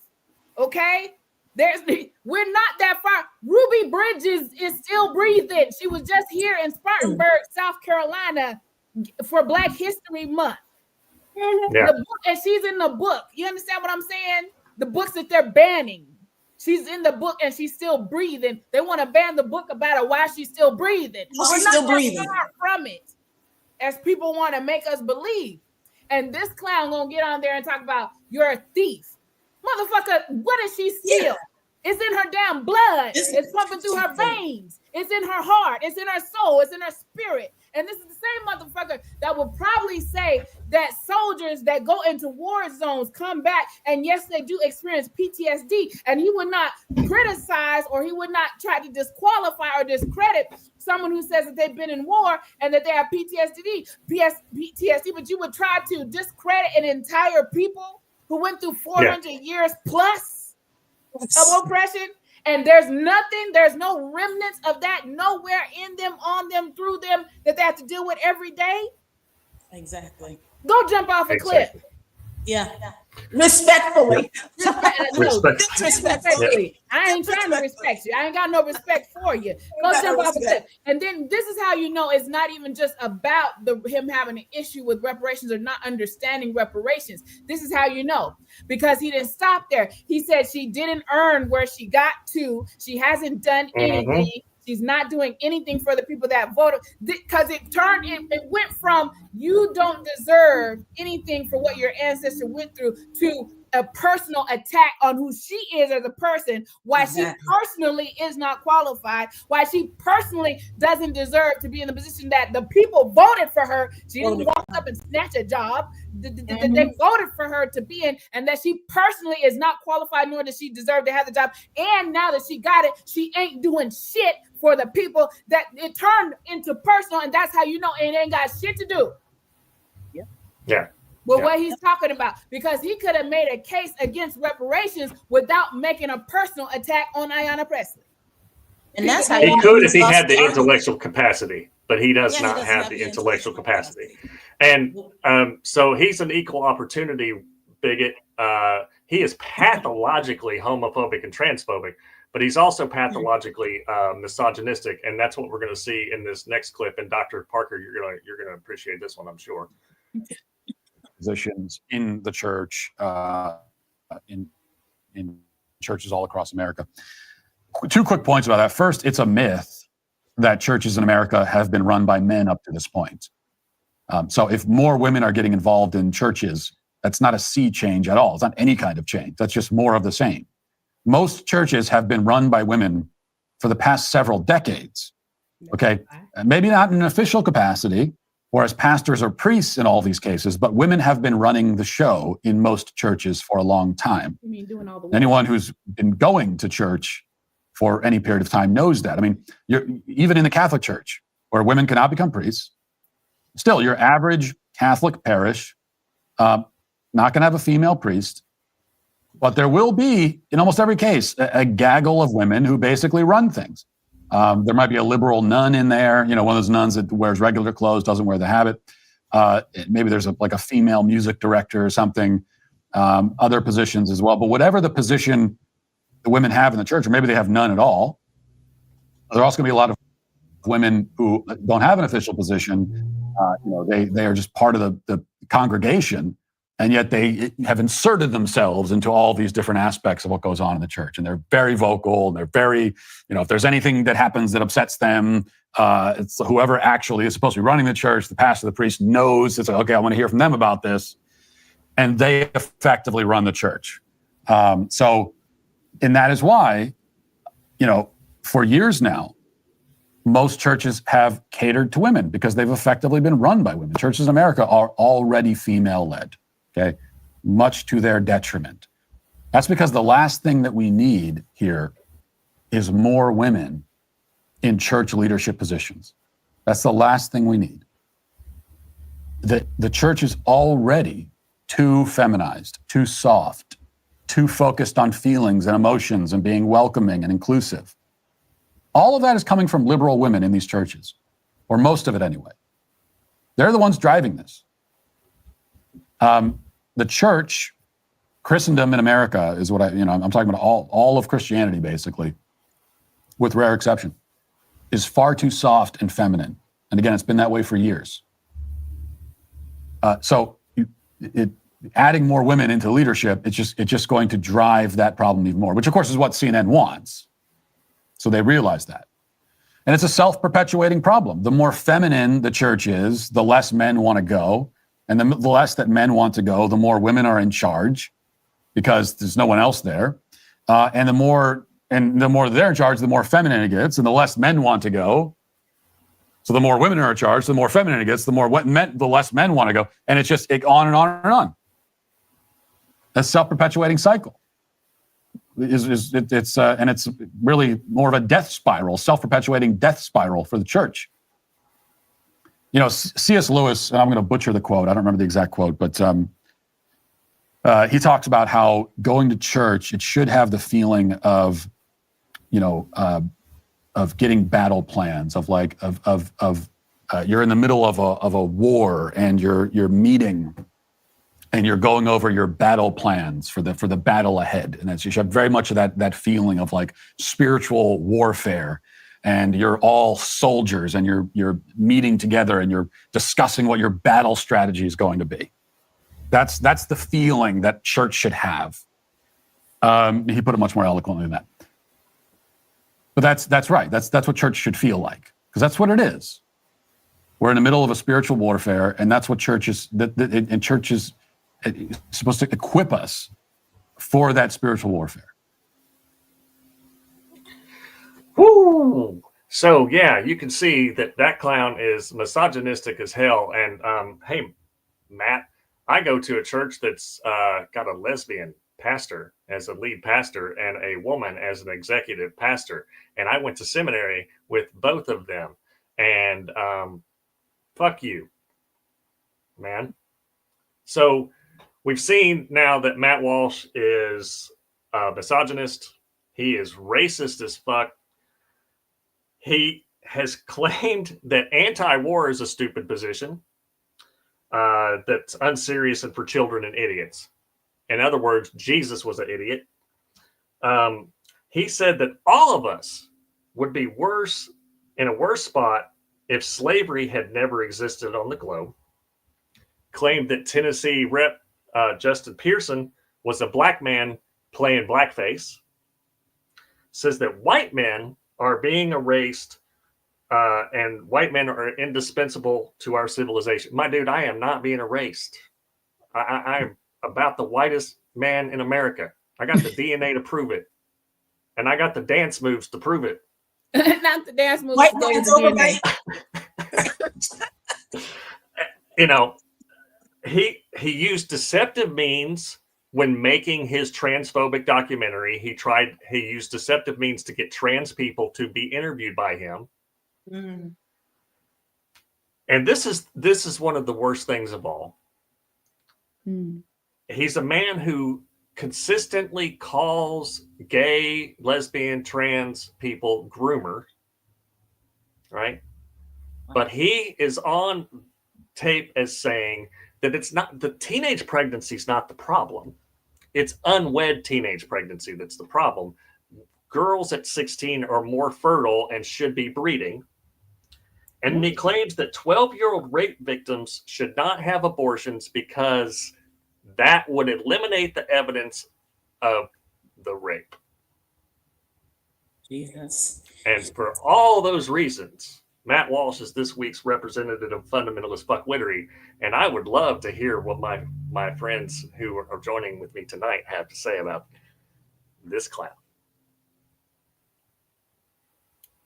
Okay? We're not that far. Ruby Bridges is still breathing. She was just here in Spartanburg, South Carolina for Black History Month. Yeah. The book, and she's in the book. You understand what I'm saying? The books that they're banning. She's in the book and she's still breathing. They want to ban the book about her while she's still breathing. She's still breathing. Far from it, as people want to make us believe. And this clown gonna get on there and talk about you're a thief, motherfucker. What does she steal? Yeah. It's in her damn blood. It's pumping through her veins. It's in her heart. It's in her soul. It's in her spirit. And this is the same motherfucker that will probably say that soldiers that go into war zones come back, and yes, they do experience PTSD, and he would not criticize or he would not try to disqualify or discredit someone who says that they've been in war and that they have PTSD, but you would try to discredit an entire people who went through 400 years plus of oppression. And there's no remnants of that nowhere in them, on them, through them that they have to deal with every day. Exactly. Go jump off a cliff. Yeah. Respectfully. Respect. Disrespectfully. I ain't trying to respect you. I ain't got no respect for you. Go jump off a cliff. And then this is how you know it's not even just about him having an issue with reparations or not understanding reparations. This is how you know, because he didn't stop there. He said she didn't earn where she got to. She hasn't done anything. She's not doing anything for the people that voted, because it went from you don't deserve anything for what your ancestor went through to a personal attack on who she is as a person, why she personally is not qualified, why she personally doesn't deserve to be in the position that the people voted for her. She didn't walk up and snatch a job. They voted for her to be in, and that she personally is not qualified, nor does she deserve to have the job. And now that she got it, she ain't doing shit for the people. That it turned into personal, and that's how you know it ain't got shit to do. Yeah. Well, what he's talking about, because he could have made a case against reparations without making a personal attack on Ayanna Pressley. And that's how he could if he had the intellectual capacity, but he does not have the intellectual capacity. And so he's an equal opportunity bigot. He is pathologically homophobic and transphobic, but he's also pathologically misogynistic, and that's what we're going to see in this next clip. And Dr. Parker, you're gonna appreciate this one, I'm sure. Positions in the church, in churches all across America. 2 quick points about that. First, it's a myth that churches in America have been run by men up to this point. So if more women are getting involved in churches, that's not a sea change at all. It's not any kind of change. That's just more of the same. Most churches have been run by women for the past several decades. Okay, maybe not in an official capacity, or as pastors or priests in all these cases, but women have been running the show in most churches for a long time. You mean doing all the work? Anyone who's been going to church for any period of time knows that. I mean, even in the Catholic Church, where women cannot become priests, still your average Catholic parish, not going to have a female priest, but there will be, in almost every case, a gaggle of women who basically run things. There might be a liberal nun in there, one of those nuns that wears regular clothes, doesn't wear the habit. Maybe there's a female music director or something, other positions as well. But whatever the position the women have in the church, or maybe they have none at all, there are also going to be a lot of women who don't have an official position. They are just part of the congregation, and yet they have inserted themselves into all these different aspects of what goes on in the church. And they're very vocal, and they're very, if there's anything that happens that upsets them, it's whoever actually is supposed to be running the church, the pastor, the priest knows, it's like, okay, I want to hear from them about this. And they effectively run the church. And that is why, for years now, most churches have catered to women because they've effectively been run by women. Churches in America are already female-led. Okay, much to their detriment. That's because the last thing that we need here is more women in church leadership positions. That's the last thing we need. The church is already too feminized, too soft, too focused on feelings and emotions and being welcoming and inclusive. All of that is coming from liberal women in these churches, or most of it anyway. They're the ones driving this. The church, Christendom in America is what I'm talking about all of Christianity, basically, with rare exception, is far too soft and feminine. And again, it's been that way for years. Adding more women into leadership, it's just going to drive that problem even more, which of course is what CNN wants. So they realize that. And it's a self-perpetuating problem. The more feminine the church is, the less men want to go. And the less that men want to go, the more women are in charge because there's no one else there. And the more they're in charge, the more feminine it gets, and the less men want to go. So the more women are in charge, the more feminine it gets, the less men want to go. And it's just on and on and on. A self-perpetuating cycle. It's really more of a death spiral, self-perpetuating death spiral for the church. C.S. Lewis, and I'm going to butcher the quote, I don't remember the exact quote, but he talks about how going to church, it should have the feeling of getting battle plans, you're in the middle of a war and you're meeting, and you're going over your battle plans for the battle ahead. And that's, you have very much of that feeling of like spiritual warfare, and you're all soldiers and you're meeting together and you're discussing what your battle strategy is going to be. That's the feeling that church should have. He put it much more eloquently than that. But that's right. That's what church should feel like, because that's what it is. We're in the middle of a spiritual warfare, and that's what church is. And church is supposed to equip us for that spiritual warfare. Woo! So yeah, you can see that clown is misogynistic as hell. And hey, Matt, I go to a church that's got a lesbian pastor as a lead pastor and a woman as an executive pastor, and I went to seminary with both of them. And fuck you, man. So we've seen now that Matt Walsh is a misogynist. He is racist as fuck. He has claimed that anti-war is a stupid position, that's unserious and for children and idiots. In other words, Jesus was an idiot. He said that all of us would be in a worse spot if slavery had never existed on the globe. Claimed that Tennessee Rep Justin Pearson was a black man playing blackface. Says that white men are being erased, and white men are indispensable to our civilization. My dude, I am not being erased. I'm about the whitest man in America. I got the DNA to prove it, and I got the dance moves to prove it. Not the dance moves. White man's overnight. You know, he used deceptive means when making his transphobic documentary. He used deceptive means to get trans people to be interviewed by him. Mm. And this is one of the worst things of all. Mm. He's a man who consistently calls gay, lesbian, trans people groomers, right? But he is on tape as saying that it's not the teenage pregnancy is not the problem. It's unwed teenage pregnancy that's the problem. Girls at 16 are more fertile and should be breeding. And he claims that 12-year-old rape victims should not have abortions because that would eliminate the evidence of the rape. Jesus. And for all those reasons, Matt Walsh is this week's representative of fundamentalist fuckwittery. And I would love to hear what my friends who are joining with me tonight have to say about this clown.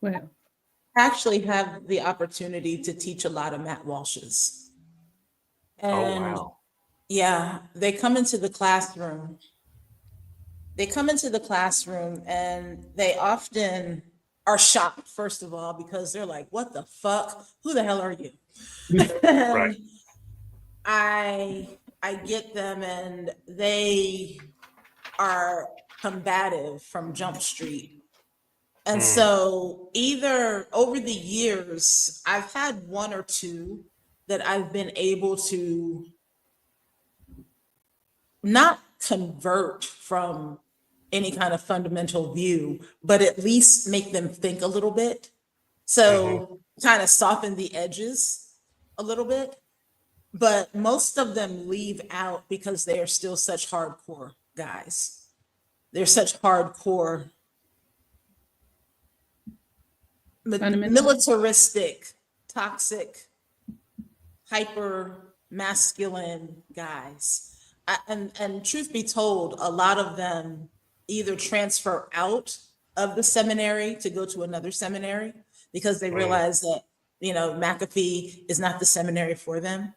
Well, I actually have the opportunity to teach a lot of Matt Walshes. And Oh, wow. yeah, they come into the classroom. And they often are shocked, first of all, because they're like, what the fuck? Who the hell are you? Right. I get them, and they are combative from Jump Street. And so either over the years, I've had one or two that I've been able to not convert from any kind of fundamental view, but at least make them think a little bit. So kind of soften the edges a little bit. But most of them leave out because they are still such hardcore guys. They're such hardcore militaristic, toxic, hyper masculine guys. And truth be told, a lot of them either transfer out of the seminary to go to another seminary because they realize that, McAfee is not the seminary for them.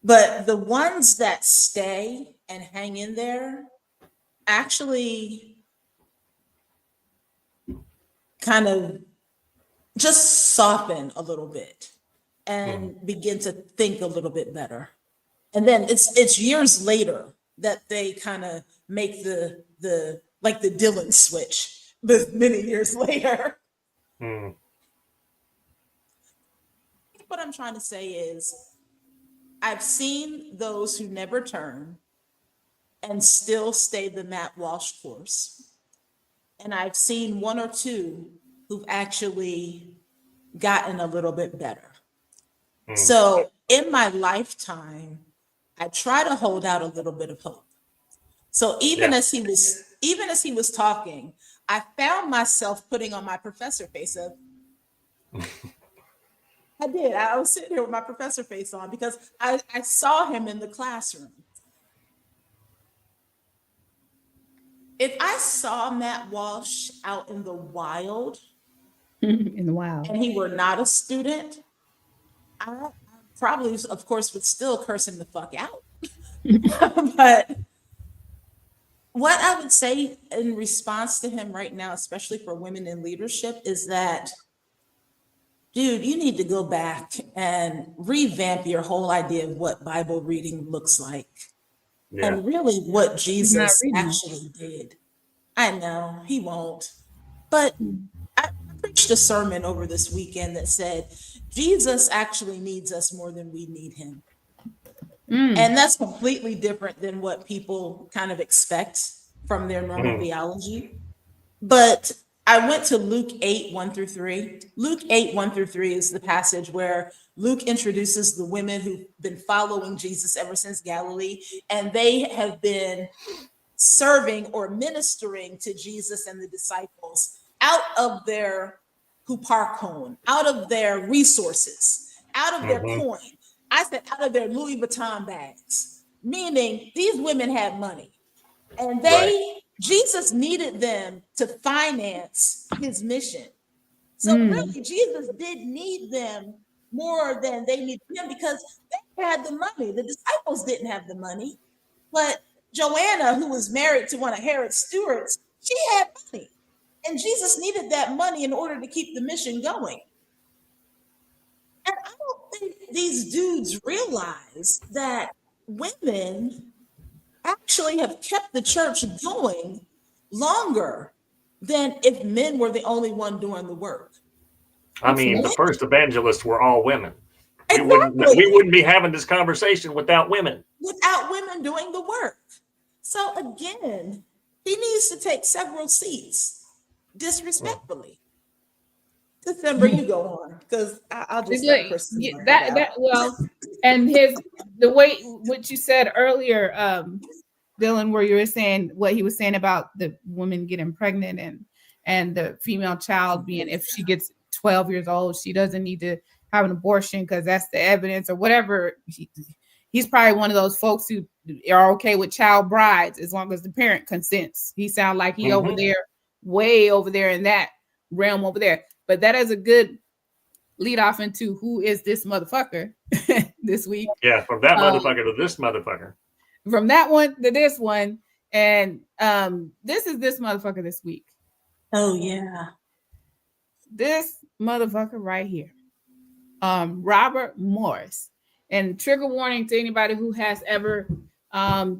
But the ones that stay and hang in there actually kind of just soften a little bit and begin to think a little bit better. And then it's years later that they kind of make the Dylan switch, but many years later. What I'm trying to say is, I've seen those who never turn and still stay the Matt Walsh course. And I've seen one or two who've actually gotten a little bit better. So in my lifetime, I try to hold out a little bit of hope. So even as he was talking, I found myself putting on my professor face of I did. I was sitting here with my professor face on because I saw him in the classroom. If I saw Matt Walsh out in the wild In the wild. and he were not a student, I probably, of course, would still curse him the fuck out. But what I would say in response to him right now, especially for women in leadership, is that, dude, you need to go back and revamp your whole idea of what Bible reading looks like. Yeah. And really what not Jesus reading. actually did. I know he won't, but I preached a sermon over this weekend that said Jesus actually needs us more than we need him. And that's completely different than what people kind of expect from their normal theology. But I went to Luke 8, 1-3. Luke 8, 1-3 is the passage where Luke introduces the women who've been following Jesus ever since Galilee, and they have been serving or ministering to Jesus and the disciples out of their huparkon, out of their resources, out of their coin. I said out of their Louis Vuitton bags, meaning these women had money. And Jesus needed them to finance his mission. So really, Jesus did need them more than they needed him because they had the money. The disciples didn't have the money. But Joanna, who was married to one of Herod's stewards, she had money. And Jesus needed that money in order to keep the mission going. And I don't think these dudes realize that women actually have kept the church going longer than if men were the only one doing the work. I mean, the first evangelists were all women. Exactly. We wouldn't be having this conversation without women. Without women doing the work. So again, he needs to take several seats disrespectfully. December, you go on because I'll just let Kristen and the way what you said earlier, Dylan, where you were saying what he was saying about the woman getting pregnant and the female child being, if she gets 12 years old, she doesn't need to have an abortion because that's the evidence or whatever. He's probably one of those folks who are okay with child brides as long as the parent consents. He sounds like he over there, way over there in that realm over there. But that is a good lead off into who is this motherfucker this week. Yeah, from that motherfucker to this motherfucker. From that one to this one. And this is this motherfucker this week. Oh, yeah. This motherfucker right here. Robert Morris. And trigger warning to anybody who has ever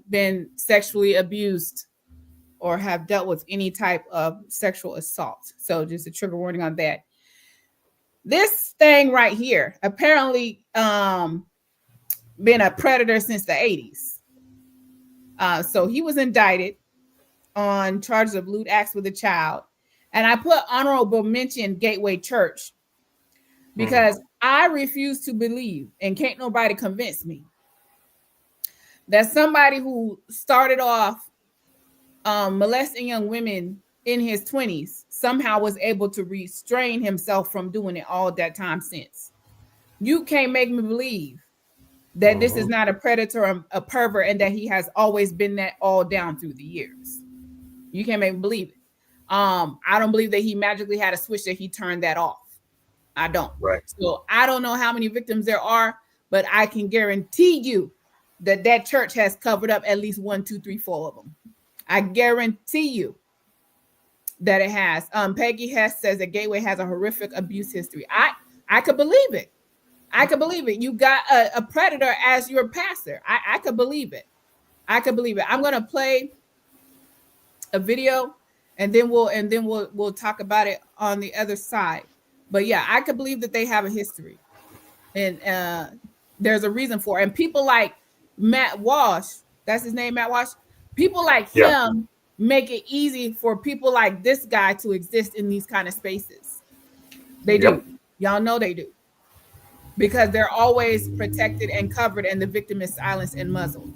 been sexually abused or have dealt with any type of sexual assault. So just a trigger warning on that. This thing right here, apparently been a predator since the 80s. So he was indicted on charges of lewd acts with a child. And I put honorable mention Gateway Church because I refuse to believe, and can't nobody convince me, that somebody who started off molesting young women in his 20s somehow was able to restrain himself from doing it all that time since. You can't make me believe that this is not a predator, a pervert, and that he has always been that all down through the years. You can't make me believe it. I don't believe that he magically had a switch that he turned that off. I don't. Right. So I don't know how many victims there are, but I can guarantee you that church has covered up at least 1, 2, 3, 4 of them. I guarantee you that it has. Peggy Hess says that Gateway has a horrific abuse history. I could believe it. I could believe it. You got a predator as your pastor. I could believe it. I could believe it. I'm gonna play a video and then we'll talk about it on the other side. But yeah, I could believe that they have a history. And there's a reason for it. And people like Matt Walsh, that's his name, Matt Walsh. People like him make it easy for people like this guy to exist in these kind of spaces. They do. Y'all know they do. Because they're always protected and covered, and the victim is silenced and muzzled.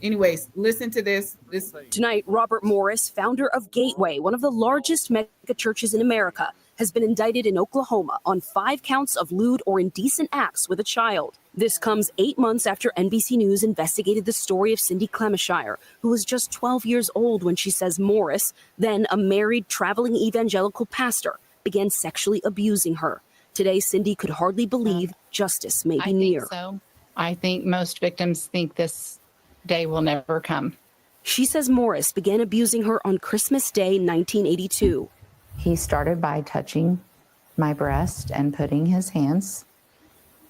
Anyways, listen to this. Tonight, Robert Morris, founder of Gateway, one of the largest mega churches in America, has been indicted in Oklahoma on 5 counts of lewd or indecent acts with a child. This comes 8 months after NBC News investigated the story of Cindy Clemishire, who was just 12 years old when she says Morris, then a married traveling evangelical pastor, began sexually abusing her. Today, Cindy could hardly believe justice may be near. So. I think most victims think this day will never come. She says Morris began abusing her on Christmas Day, 1982. He started by touching my breast and putting his hands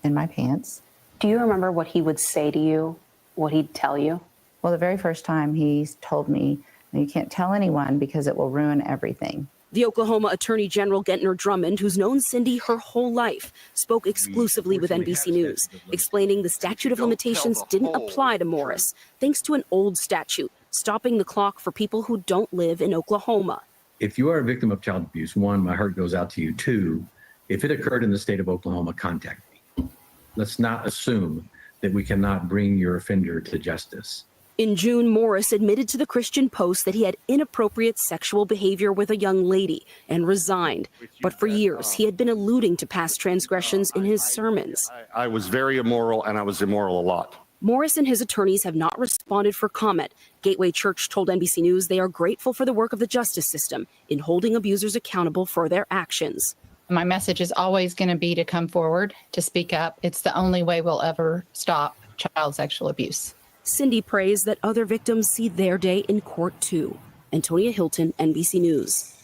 in my pants. Do you remember what he would say to you, what he'd tell you? Well, the very first time he told me, you can't tell anyone because it will ruin everything. The Oklahoma Attorney General Gentner Drummond, who's known Cindy her whole life, spoke exclusively with NBC News, explaining the statute of limitations didn't apply to Morris, thanks to an old statute, stopping the clock for people who don't live in Oklahoma. If you are a victim of child abuse, 1, my heart goes out to you. 2, if it occurred in the state of Oklahoma, contact me. Let's not assume that we cannot bring your offender to justice. In June, Morris admitted to the Christian Post that he had inappropriate sexual behavior with a young lady and resigned. But for years, he had been alluding to past transgressions in his sermons. I was very immoral, and I was immoral a lot. Morris and his attorneys have not responded for comment. Gateway Church told NBC News they are grateful for the work of the justice system in holding abusers accountable for their actions. My message is always going to be to come forward, to speak up. It's the only way we'll ever stop child sexual abuse. Cindy prays that other victims see their day in court too. Antonia Hilton, NBC News.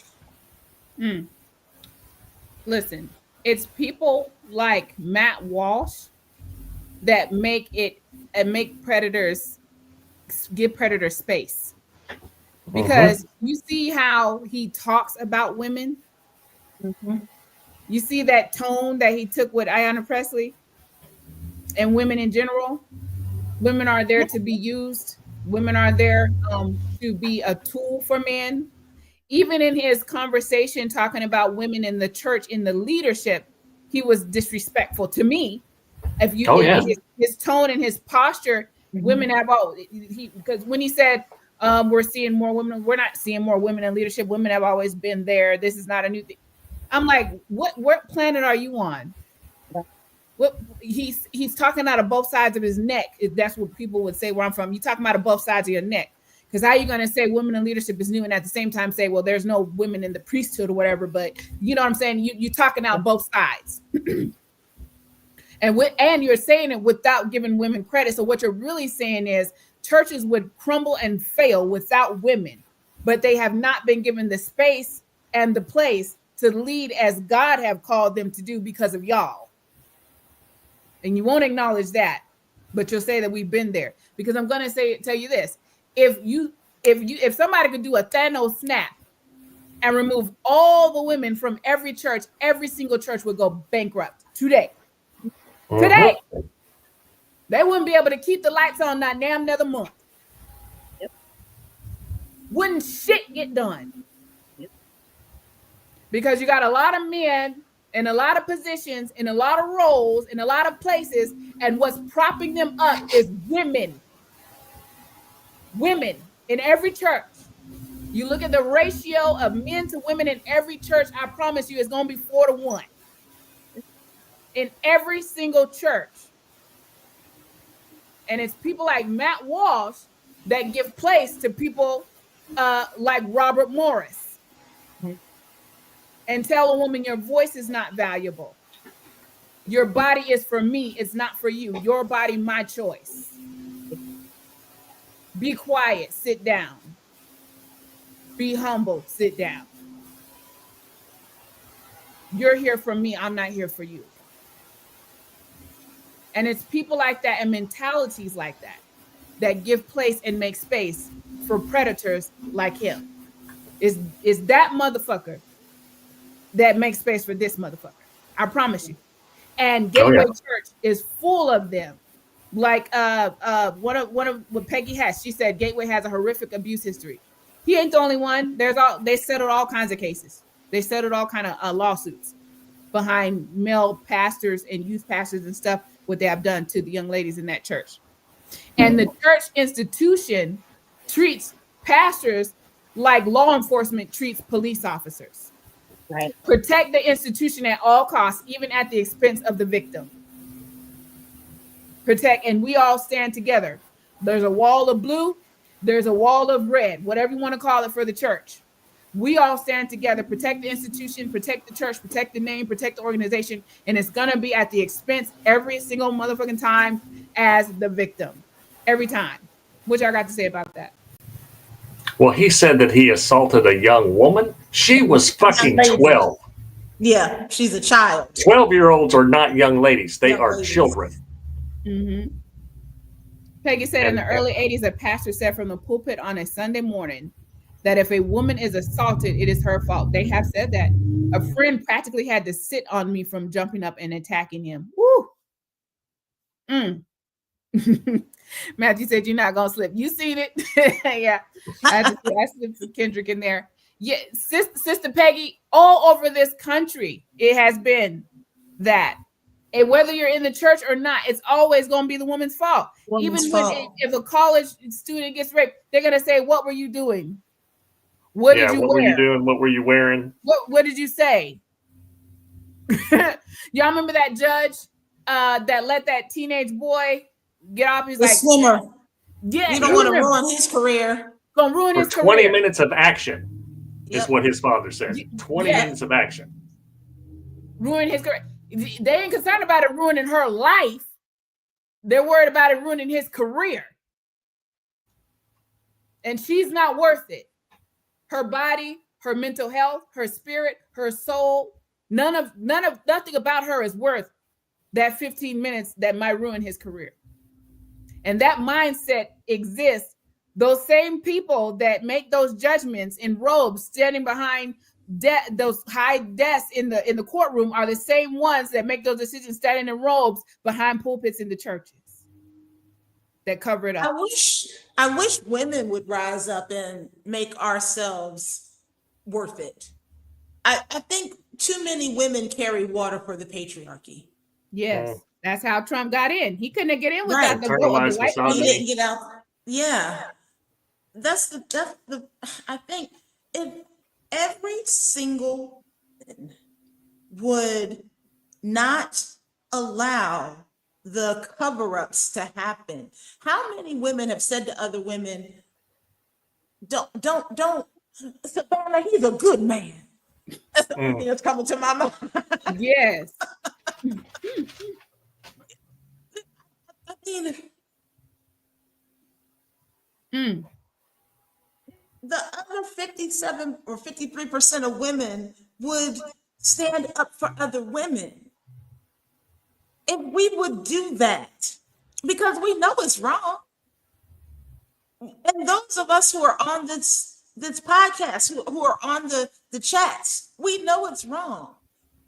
Listen, it's people like Matt Walsh that make predators, give predators space. Because you see how he talks about women. You see that tone that he took with Ayanna Pressley and women in general. Women are there to be used. Women are there to be a tool for men. Even in his conversation talking about women in the church, in the leadership, he was disrespectful to me. If you his tone and his posture, women have because when he said we're seeing more women, we're not seeing more women in leadership. Women have always been there. This is not a new thing. I'm like, what planet are you on? What he's talking out of both sides of his neck. If that's what people would say where I'm from. You're talking out of both sides of your neck. Because how are you going to say women in leadership is new and at the same time say, well, there's no women in the priesthood or whatever, but you know what I'm saying? You're talking out both sides. and you're saying it without giving women credit. So what you're really saying is churches would crumble and fail without women, but they have not been given the space and the place to lead as God have called them to do because of y'all. And you won't acknowledge that, but you'll say that we've been there. Because I'm going to tell you this: if somebody could do a Thanos snap and remove all the women from every church, every single church would go bankrupt today. Today, they wouldn't be able to keep the lights on not damn another month. Wouldn't shit get done? Because you got a lot of men in a lot of positions, in a lot of roles, in a lot of places, and what's propping them up is women. Women in every church. You look at the ratio of men to women in every church, I promise you it's going to be 4-1. In every single church. And it's people like Matt Walsh that give place to people like Robert Morris. And tell a woman your voice is not valuable. Your body is for me, it's not for you. Your body, my choice. Be quiet, sit down. Be humble, sit down. You're here for me, I'm not here for you. And it's people like that and mentalities like that that give place and make space for predators like him. Is that motherfucker that makes space for this motherfucker. I promise you. And Gateway yeah. Church is full of them. Like one of what Peggy has, she said Gateway has a horrific abuse history. He ain't the only one. They settled all kinds of cases. They settled all kind of lawsuits behind male pastors and youth pastors and stuff, what they have done to the young ladies in that church. And the church institution treats pastors like law enforcement treats police officers. Right. Protect the institution at all costs, even at the expense of the victim. Protect, and we all stand together. There's a wall of blue, there's a wall of red, whatever you want to call it for the church. We all stand together, protect the institution, protect the church, protect the name, protect the organization, and it's gonna be at the expense every single motherfucking time as the victim. Every time. What y'all got to say about that? Well, he said that he assaulted a young woman. She was fucking 12. Yeah, she's a child. 12-year-olds are not young ladies. They Young are ladies. children. Mm-hmm. Peggy said in the early 80s, a pastor said from the pulpit on a Sunday morning that if a woman is assaulted, it is her fault. They have said that. A friend practically had to sit on me from jumping up and attacking him. Woo! Matthew said you're not gonna slip. You seen it? Yeah, I slipped for Kendrick in there. Yeah, Sister Peggy, all over this country, it has been that. And whether you're in the church or not, it's always going to be the woman's fault. Even when if a college student gets raped, they're going to say, "What were you doing? What did you wear? Were you doing? What were you wearing? What did you say?" Y'all remember that judge that let that teenage boy get off? He's the like, swimmer. "Yeah, you don't want to ruin his career. Gonna ruin his career." 20 minutes of action is what his father said. 20 minutes of action. Ruin his career. They ain't concerned about it ruining her life. They're worried about it ruining his career. And she's not worth it. Her body, her mental health, her spirit, her soul, nothing about her is worth that 15 minutes that might ruin his career. And that mindset exists. Those same people that make those judgments in robes standing behind those high desks in the courtroom are the same ones that make those decisions standing in robes behind pulpits in the churches that cover it up. I wish women would rise up and make ourselves worth it. I think too many women carry water for the patriarchy. Yes, that's how Trump got in. He couldn't get in without the vote of the white He didn't get out. Yeah, that's the. I think if every single woman would not allow the cover-ups to happen. How many women have said to other women, don't, Savannah, he's a good man. That's the only thing that's coming to my mind. Yes. I mean, the other 57 or 53% of women would stand up for other women. If we would do that, because we know it's wrong. And those of us who are on this podcast, who are on the chats, we know it's wrong.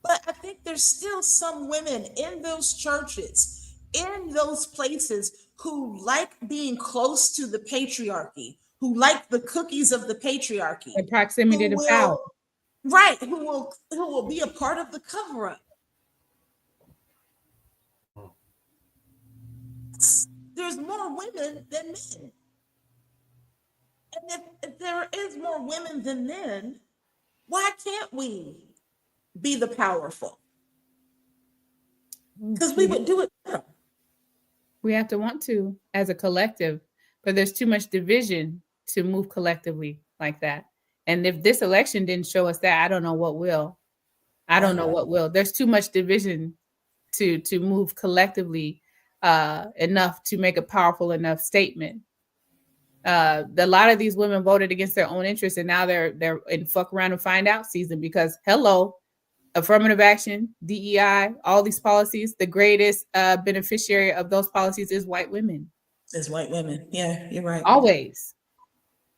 But I think there's still some women in those churches, in those places, who like being close to the patriarchy, who like the cookies of the patriarchy. The proximity to power. Right, who will be a part of the cover-up. There's more women than men. And if there is more women than men, why can't we be the powerful? Because we would do it better. We have to want to as a collective, but there's too much division to move collectively like that. And if this election didn't show us that, I don't know what will. There's too much division to move collectively enough to make a powerful enough statement. A lot of these women voted against their own interests, and now they're in fuck around and find out season because affirmative action, DEI, all these policies, the greatest beneficiary of those policies is white women. It's white women. Yeah, you're right. Always.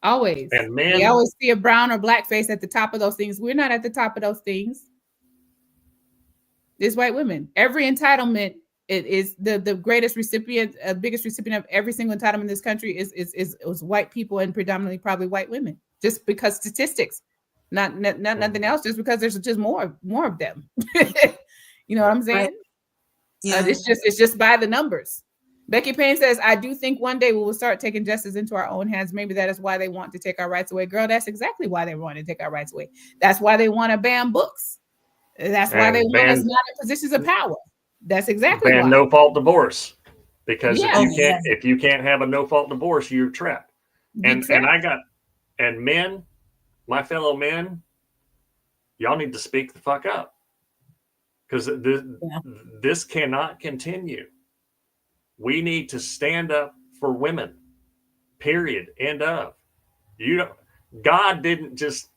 And men, we always see a brown or black face at the top of those things. We're not at the top of those things. Is white women. Every entitlement is the greatest recipient, biggest recipient of every single entitlement in this country is white people, and predominantly probably white women. Just because statistics, not nothing else. Just because there's just more of them. You know what I'm saying? Right. Yeah. It's just by the numbers. Becky Payne says, I do think one day we will start taking justice into our own hands. Maybe that is why they want to take our rights away. Girl, that's exactly why they want to take our rights away. That's why they want to ban books. That's why they want us not in positions of power. That's exactly why. No fault divorce. Because Yeah. if you can't have a no fault divorce, you're trapped. And men, my fellow men, y'all need to speak the fuck up. Because this cannot continue. We need to stand up for women. Period. End of. God didn't just.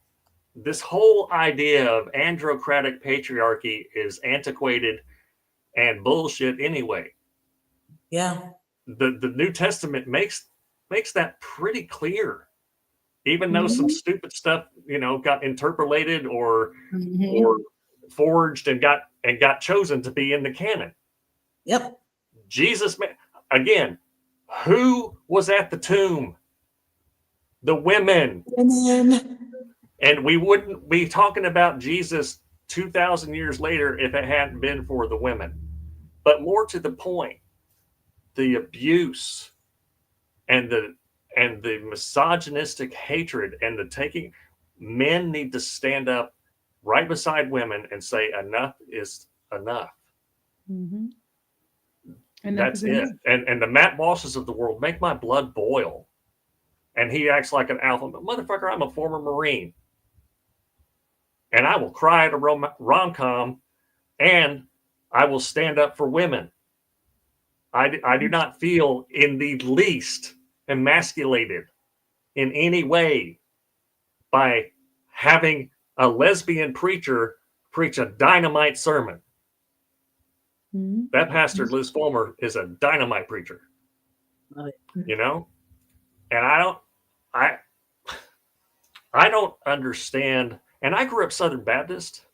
This whole idea of androcratic patriarchy is antiquated and bullshit anyway. Yeah. The New Testament makes that pretty clear. Even though some stupid stuff, got interpolated or forged and got chosen to be in the canon. Yep. Jesus, again, who was at the tomb? The women. And we wouldn't be talking about Jesus 2,000 years later if it hadn't been for the women. But more to the point, the abuse and the misogynistic hatred and the taking, men need to stand up right beside women and say enough is enough. Mm-hmm. And that's it. And the Matt Bosses of the world make my blood boil. And he acts like an alpha. But motherfucker, I'm a former Marine. And I will cry at a rom-com, and I will stand up for women. I do not feel in the least emasculated in any way by having a lesbian preacher preach a dynamite sermon. That pastor, Liz Fulmer, is a dynamite preacher. And I don't understand. And I grew up Southern Baptist.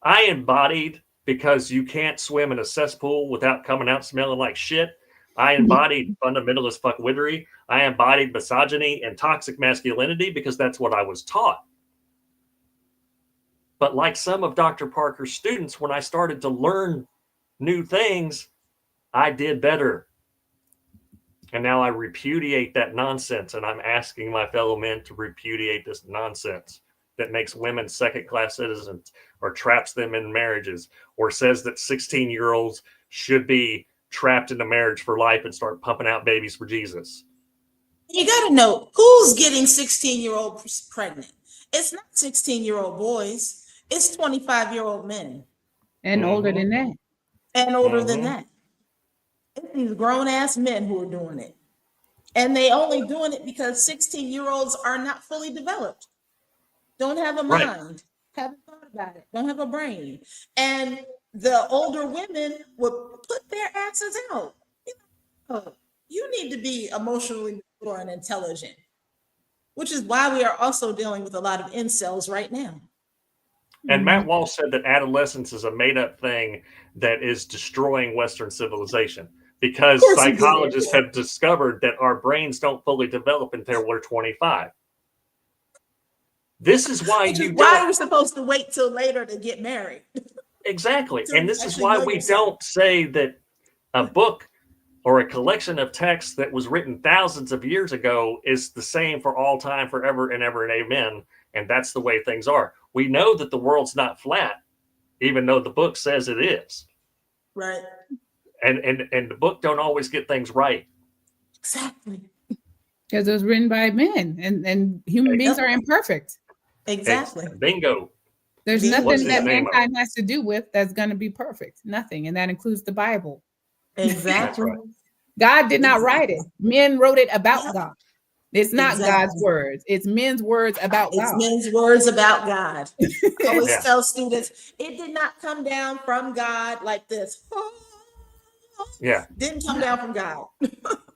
I embodied, because you can't swim in a cesspool without coming out smelling like shit. I embodied fundamentalist fuckwittery. I embodied misogyny and toxic masculinity because that's what I was taught. But like some of Dr. Parker's students, when I started to learn new things, I did better. And now I repudiate that nonsense. And I'm asking my fellow men to repudiate this nonsense that makes women second-class citizens or traps them in marriages or says that 16-year-olds should be trapped in a marriage for life and start pumping out babies for Jesus. You got to know who's getting 16-year-olds pregnant. It's not 16-year-old boys. It's 25-year-old men. And older than that. And older than that. It's these grown-ass men who are doing it. And they only doing it because 16-year-olds are not fully developed. Don't have a mind. Haven't thought about it. Don't have a brain. And the older women would put their asses out. You need to be emotionally mature and intelligent, which is why we are also dealing with a lot of incels right now. And Matt Walsh said that adolescence is a made-up thing that is destroying Western civilization because psychologists have discovered that our brains don't fully develop until we're 25. This is why why you're supposed to wait till later to get married. Exactly. And this is why we don't say that a book or a collection of texts that was written thousands of years ago is the same for all time, forever and ever, and amen. And that's the way things are. We know that the world's not flat, even though the book says it is. Right. And the book don't always get things right. Exactly. Because it was written by men, and human beings are imperfect. Exactly. Bingo. There's nothing that mankind has to do with that's going to be perfect. Nothing. And that includes the Bible. Exactly. Right. God did not write it. Men wrote it about God. It's not God's words. It's men's words about God. It's men's words about God. I always tell students, it did not come down from God like this. Yeah. Didn't come down from God.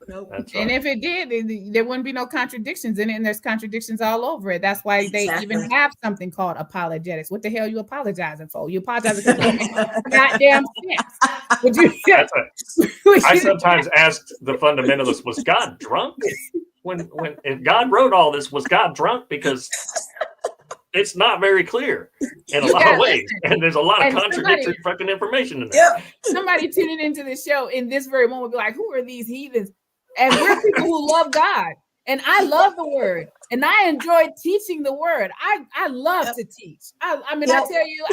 Nope. That's And right. if it did, there wouldn't be no contradictions in it, and there's contradictions all over it. That's why they even Exactly. have something called apologetics. What the hell are you apologizing for? You apologizing because you make goddamn sense. Would you? That's it. I sometimes asked the fundamentalists, was God drunk? When if God wrote all this, was God drunk? Because it's not very clear in a You lot gotta of ways. listen. And there's a lot of And contradictory fucking information in there. Yep. Somebody tuning into the show in this very moment will be like, who are these heathens? And we're people who love God. And I love the word. And I enjoy teaching the word. I love to teach. I mean, I tell you,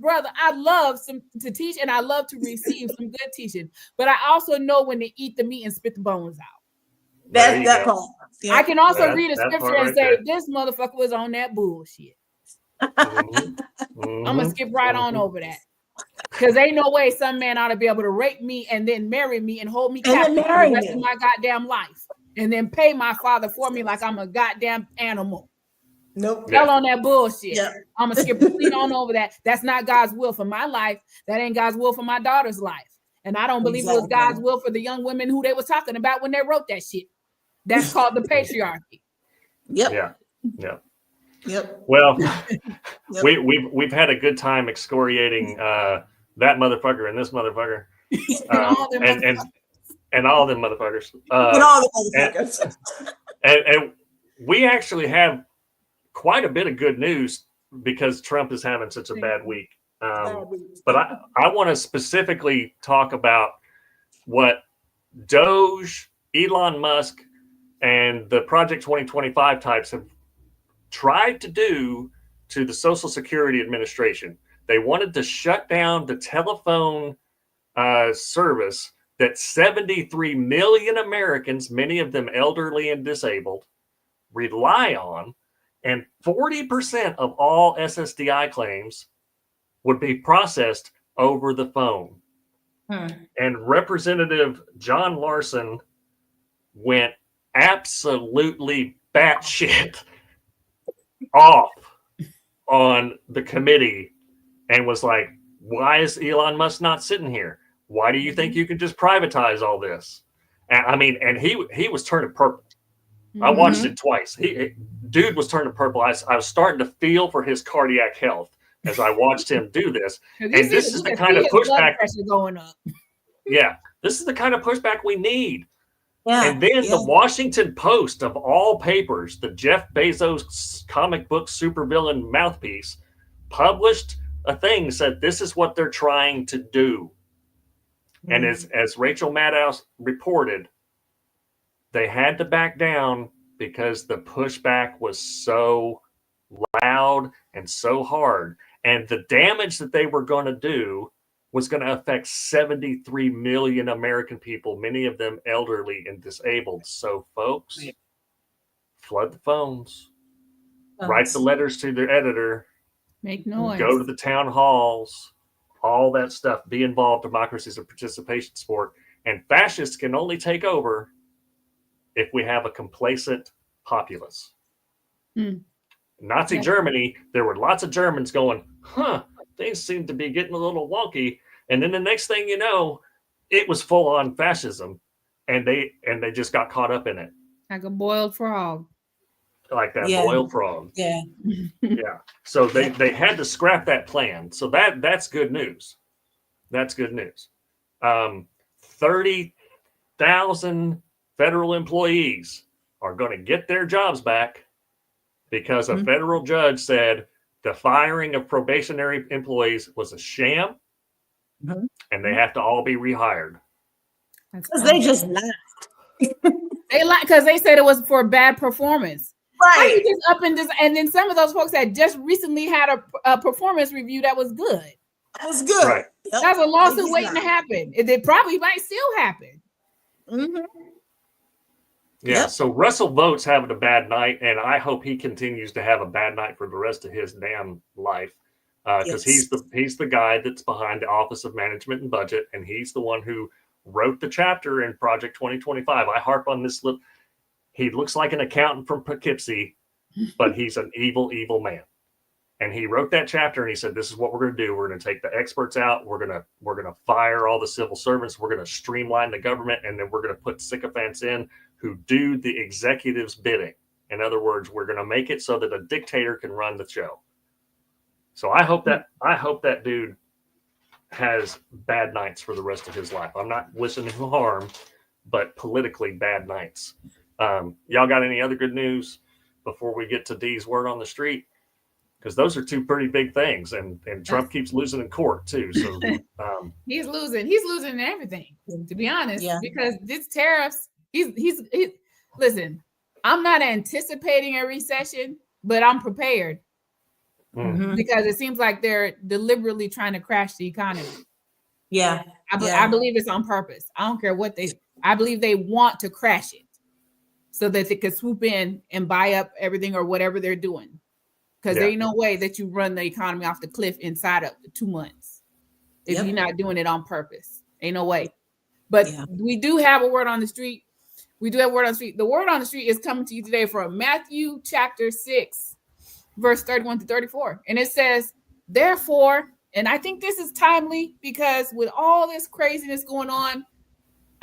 brother, I love to teach, and I love to receive some good teaching. But I also know when to eat the meat and spit the bones out. That's that part. Yeah. I can also read a that scripture part and right say, there. this motherfucker was on that bullshit. Mhm. I'm gonna skip right on over that. Because ain't no way some man ought to be able to rape me and then marry me and hold me captive for the rest of my goddamn life. And then pay my father for me like I'm a goddamn animal. Nope. Hell on that bullshit. Yeah. I'm gonna skip clean on over that. That's not God's will for my life. That ain't God's will for my daughter's life. And I don't believe it was God's will for the young women who they was talking about when they wrote that shit. That's called the patriarchy. Yep. Yeah. Yeah. Yep. Well, Yep. we've had a good time excoriating that motherfucker and this motherfucker. And all them motherfuckers. And all the motherfuckers. And we actually have quite a bit of good news because Trump is having such a bad week. But I want to specifically talk about what Doge, Elon Musk, and the Project 2025 types have tried to do to the Social Security Administration. They wanted to shut down the telephone service that 73 million Americans, many of them elderly and disabled, rely on, and 40% of all SSDI claims would be processed over the phone. And Representative John Larson went absolutely batshit off on the committee and was like, why is Elon Musk not sitting here? Why do you think you can just privatize all this? And, I mean, and he was turning purple. I watched it twice. Dude was turning purple. I was starting to feel for his cardiac health as I watched him do this. And this is the kind of pushback going up. Yeah, this is the kind of pushback we need. Yeah, and then the Washington Post, of all papers, the Jeff Bezos comic book supervillain mouthpiece, published a thing, said this is what they're trying to do. And as Rachel Maddow reported, they had to back down because the pushback was so loud and so hard. And the damage that they were going to do was going to affect 73 million American people, many of them elderly and disabled. So, folks, flood the phones, write the letters to their editor, make noise, go to the town halls, all that stuff. Be involved. Democracy is a participation sport. And fascists can only take over if we have a complacent populace. Nazi Germany, there were lots of Germans going, things seem to be getting a little wonky. And then the next thing you know, it was full on fascism. And they just got caught up in it. Like a boiled frog. Like that boiled frog. Yeah. Yeah. So they had to scrap that plan. So that's good news. That's good news. 30,000 federal employees are going to get their jobs back because a federal judge said the firing of probationary employees was a sham, and they have to all be rehired. Because they just laughed. They like because they said it was for bad performance. Right. How you just up and then some of those folks had just recently had a performance review that was good. That was good. Right. Yep. That's a lawsuit waiting to happen. It probably might still happen. Yeah, so Russell Votes having a bad night, and I hope he continues to have a bad night for the rest of his damn life, because he's the guy that's behind the Office of Management and Budget, and he's the one who wrote the chapter in Project 2025. I harp on this. He looks like an accountant from Poughkeepsie, but he's an evil, evil man, And he wrote that chapter and he said, this is what we're going to do. We're going to take the experts out. We're going to fire all the civil servants. We're going to streamline the government. And then we're going to put sycophants in who do the executive's bidding. In other words, we're going to make it so that a dictator can run the show. So I hope that dude has bad nights for the rest of his life. I'm not wishing him harm, but politically bad nights. Y'all got any other good news before we get to D's word on the street? Because those are two pretty big things, and Trump keeps losing in court too. So he's losing in everything, to be honest. Yeah. Because this tariffs, he's listen. I'm not anticipating a recession, but I'm prepared because it seems like they're deliberately trying to crash the economy. Yeah. I believe it's on purpose. I don't care what I believe they want to crash it so that they could swoop in and buy up everything or whatever they're doing. Because there ain't no way that you run the economy off the cliff inside of 2 months if you're not doing it on purpose. Ain't no way. But we do have a word on the street. We do have a word on the street. The word on the street is coming to you today from Matthew chapter 6, verse 31 to 34. And it says, therefore, and I think this is timely because with all this craziness going on,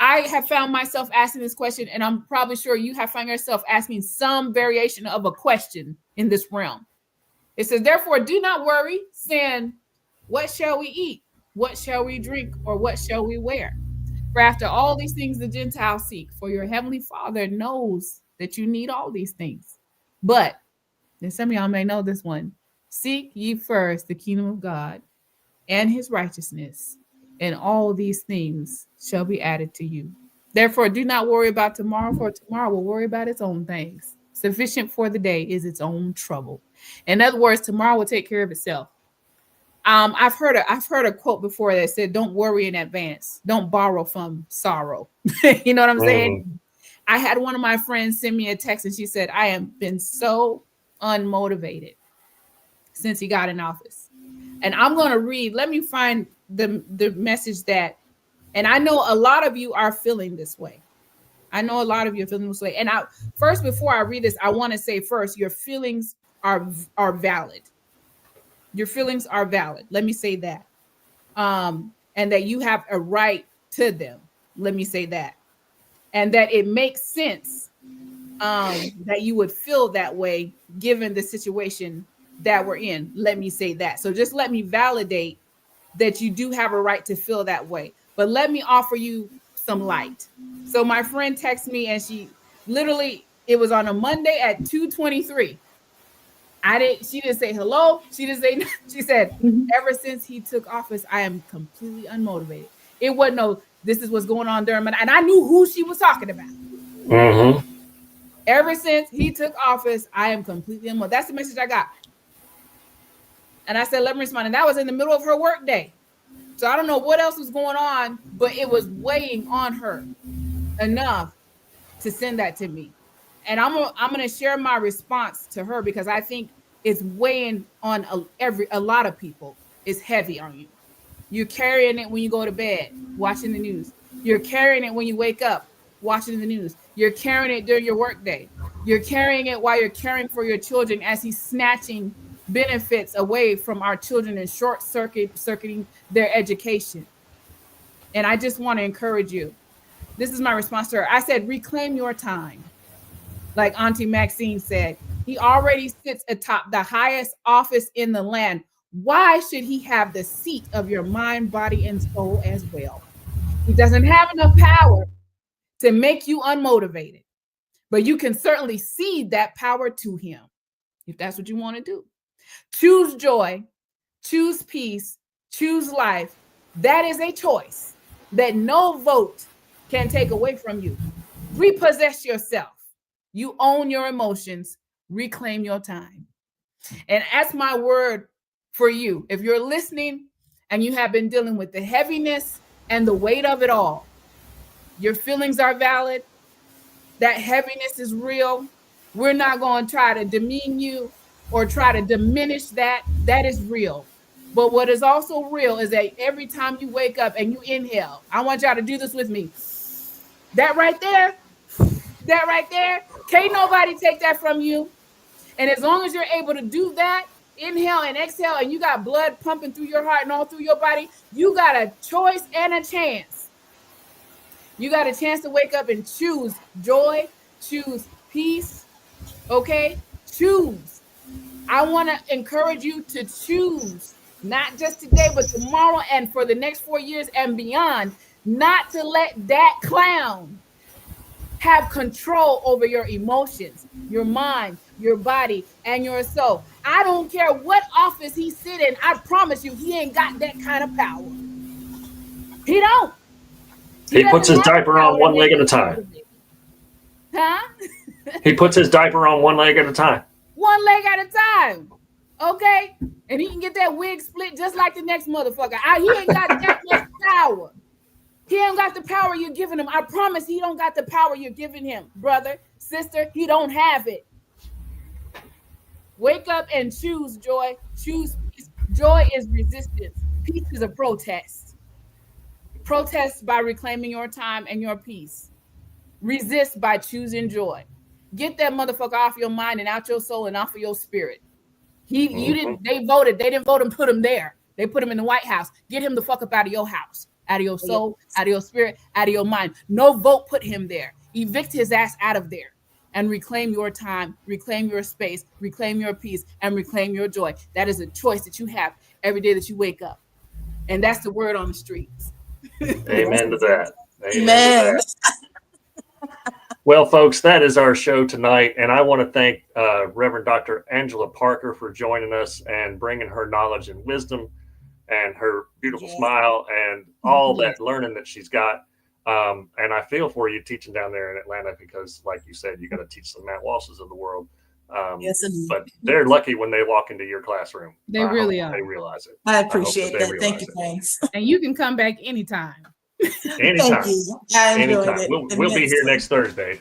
I have found myself asking this question, and I'm probably sure you have found yourself asking some variation of a question in this realm. It says, therefore, do not worry, saying, what shall we eat? What shall we drink? Or what shall we wear? For after all these things the Gentiles seek, for your heavenly Father knows that you need all these things. But, and some of y'all may know this one, seek ye first the kingdom of God and his righteousness, and all these things shall be added to you. Therefore, do not worry about tomorrow, for tomorrow will worry about its own things. Sufficient for the day is its own trouble. In other words, tomorrow will take care of itself. I've heard a quote before that said, don't worry in advance. Don't borrow from sorrow. You know what I'm saying? I had one of my friends send me a text and she said, I have been so unmotivated since he got in office. And I'm going to read, let me find the message that, and I know a lot of you are feeling this way. I know a lot of you are feeling this way. And first, before I read this, I want to say first, your feelings are valid. Your feelings are valid. Let me say that. And that you have a right to them. Let me say that. And that it makes sense that you would feel that way given the situation that we're in. Let me say that. So just let me validate that you do have a right to feel that way. But let me offer you some light. So my friend texted me and she literally, it was on a Monday at 2:23. She didn't say hello. She didn't say, she said, ever since he took office, I am completely unmotivated. It wasn't no, this is what's going on during my, and I knew who she was talking about. Ever since he took office, I am completely unmotivated. That's the message I got. And I said, let me respond. And that was in the middle of her work day. So I don't know what else was going on, but it was weighing on her enough to send that to me. And I'm going to share my response to her because I think it's weighing on a lot of people. It's heavy on you. You're carrying it when you go to bed, watching the news. You're carrying it when you wake up, watching the news. You're carrying it during your work day. You're carrying it while you're caring for your children as he's snatching benefits away from our children and short-circuiting their education. And I just want to encourage you. This is my response to her. I said, reclaim your time. Like Auntie Maxine said, he already sits atop the highest office in the land. Why should he have the seat of your mind, body, and soul as well? He doesn't have enough power to make you unmotivated, but you can certainly cede that power to him if that's what you want to do. Choose joy, choose peace, choose life. That is a choice that no vote can take away from you. Repossess yourself. You own your emotions. Reclaim your time. And that's my word for you. If you're listening and you have been dealing with the heaviness and the weight of it all, your feelings are valid. That heaviness is real. We're not going to try to demean you or try to diminish that. That is real. But what is also real is that every time you wake up and you inhale, I want y'all to do this with me. That right there, can't nobody take that from you. And as long as you're able to do that, inhale and exhale and you got blood pumping through your heart and all through your body, you got a choice and a chance. You got a chance to wake up and choose joy, choose peace, okay? Choose. I want to encourage you to choose, not just today, but tomorrow and for the next 4 years and beyond, not to let that clown have control over your emotions, your mind, your body, and your soul. I don't care what office he sit in. I promise you, he ain't got that kind of power. He don't. He puts his diaper on one leg at a time. Huh? He puts his diaper on one leg at a time. One leg at a time. Okay? And he can get that wig split just like the next motherfucker. He ain't got that much power. He ain't got the power you're giving him. I promise he don't got the power you're giving him, brother, sister. He don't have it. Wake up and choose joy. Choose peace. Joy is resistance. Peace is a protest. Protest by reclaiming your time and your peace. Resist by choosing joy. Get that motherfucker off your mind and out your soul and off of your spirit. They voted. They didn't vote and put him there. They put him in the White House. Get him the fuck up out of your house, out of your soul, out of your spirit, out of your mind. No vote put him there. Evict his ass out of there and reclaim your time, reclaim your space, reclaim your peace, and reclaim your joy. That is a choice that you have every day that you wake up. And that's the word on the streets. Amen to that. Amen. To that. Well, folks, that is our show tonight. And I want to thank Reverend Dr. Angela Parker for joining us and bringing her knowledge and wisdom and her beautiful smile and all that learning that she's got. And I feel for you teaching down there in Atlanta because, like you said, you got to teach the Matt Walshes of the world. Yes, but they're lucky when they walk into your classroom. They really are. They realize it. I appreciate that. Thank you, thanks. And you can come back anytime. Anytime. Thank you. I enjoyed it. We'll be here next Thursday.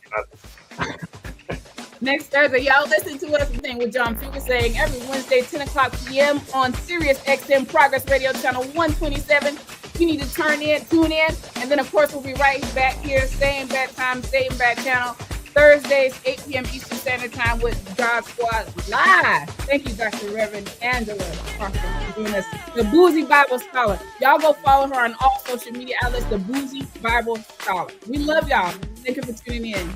Next Thursday, y'all listen to us thing with John Fuger saying every Wednesday, 10 o'clock p.m. on Sirius XM Progress Radio Channel 127. You need to tune in. And then, of course, we'll be right back here, same bad time, same bad channel. Thursdays, 8 p.m. Eastern Standard Time with God Squad Live. Thank you, Dr. Reverend Angela Parker, for doing this. The Boozy Bible Scholar. Y'all go follow her on all social media outlets, The Boozy Bible Scholar. We love y'all. Thank you for tuning in.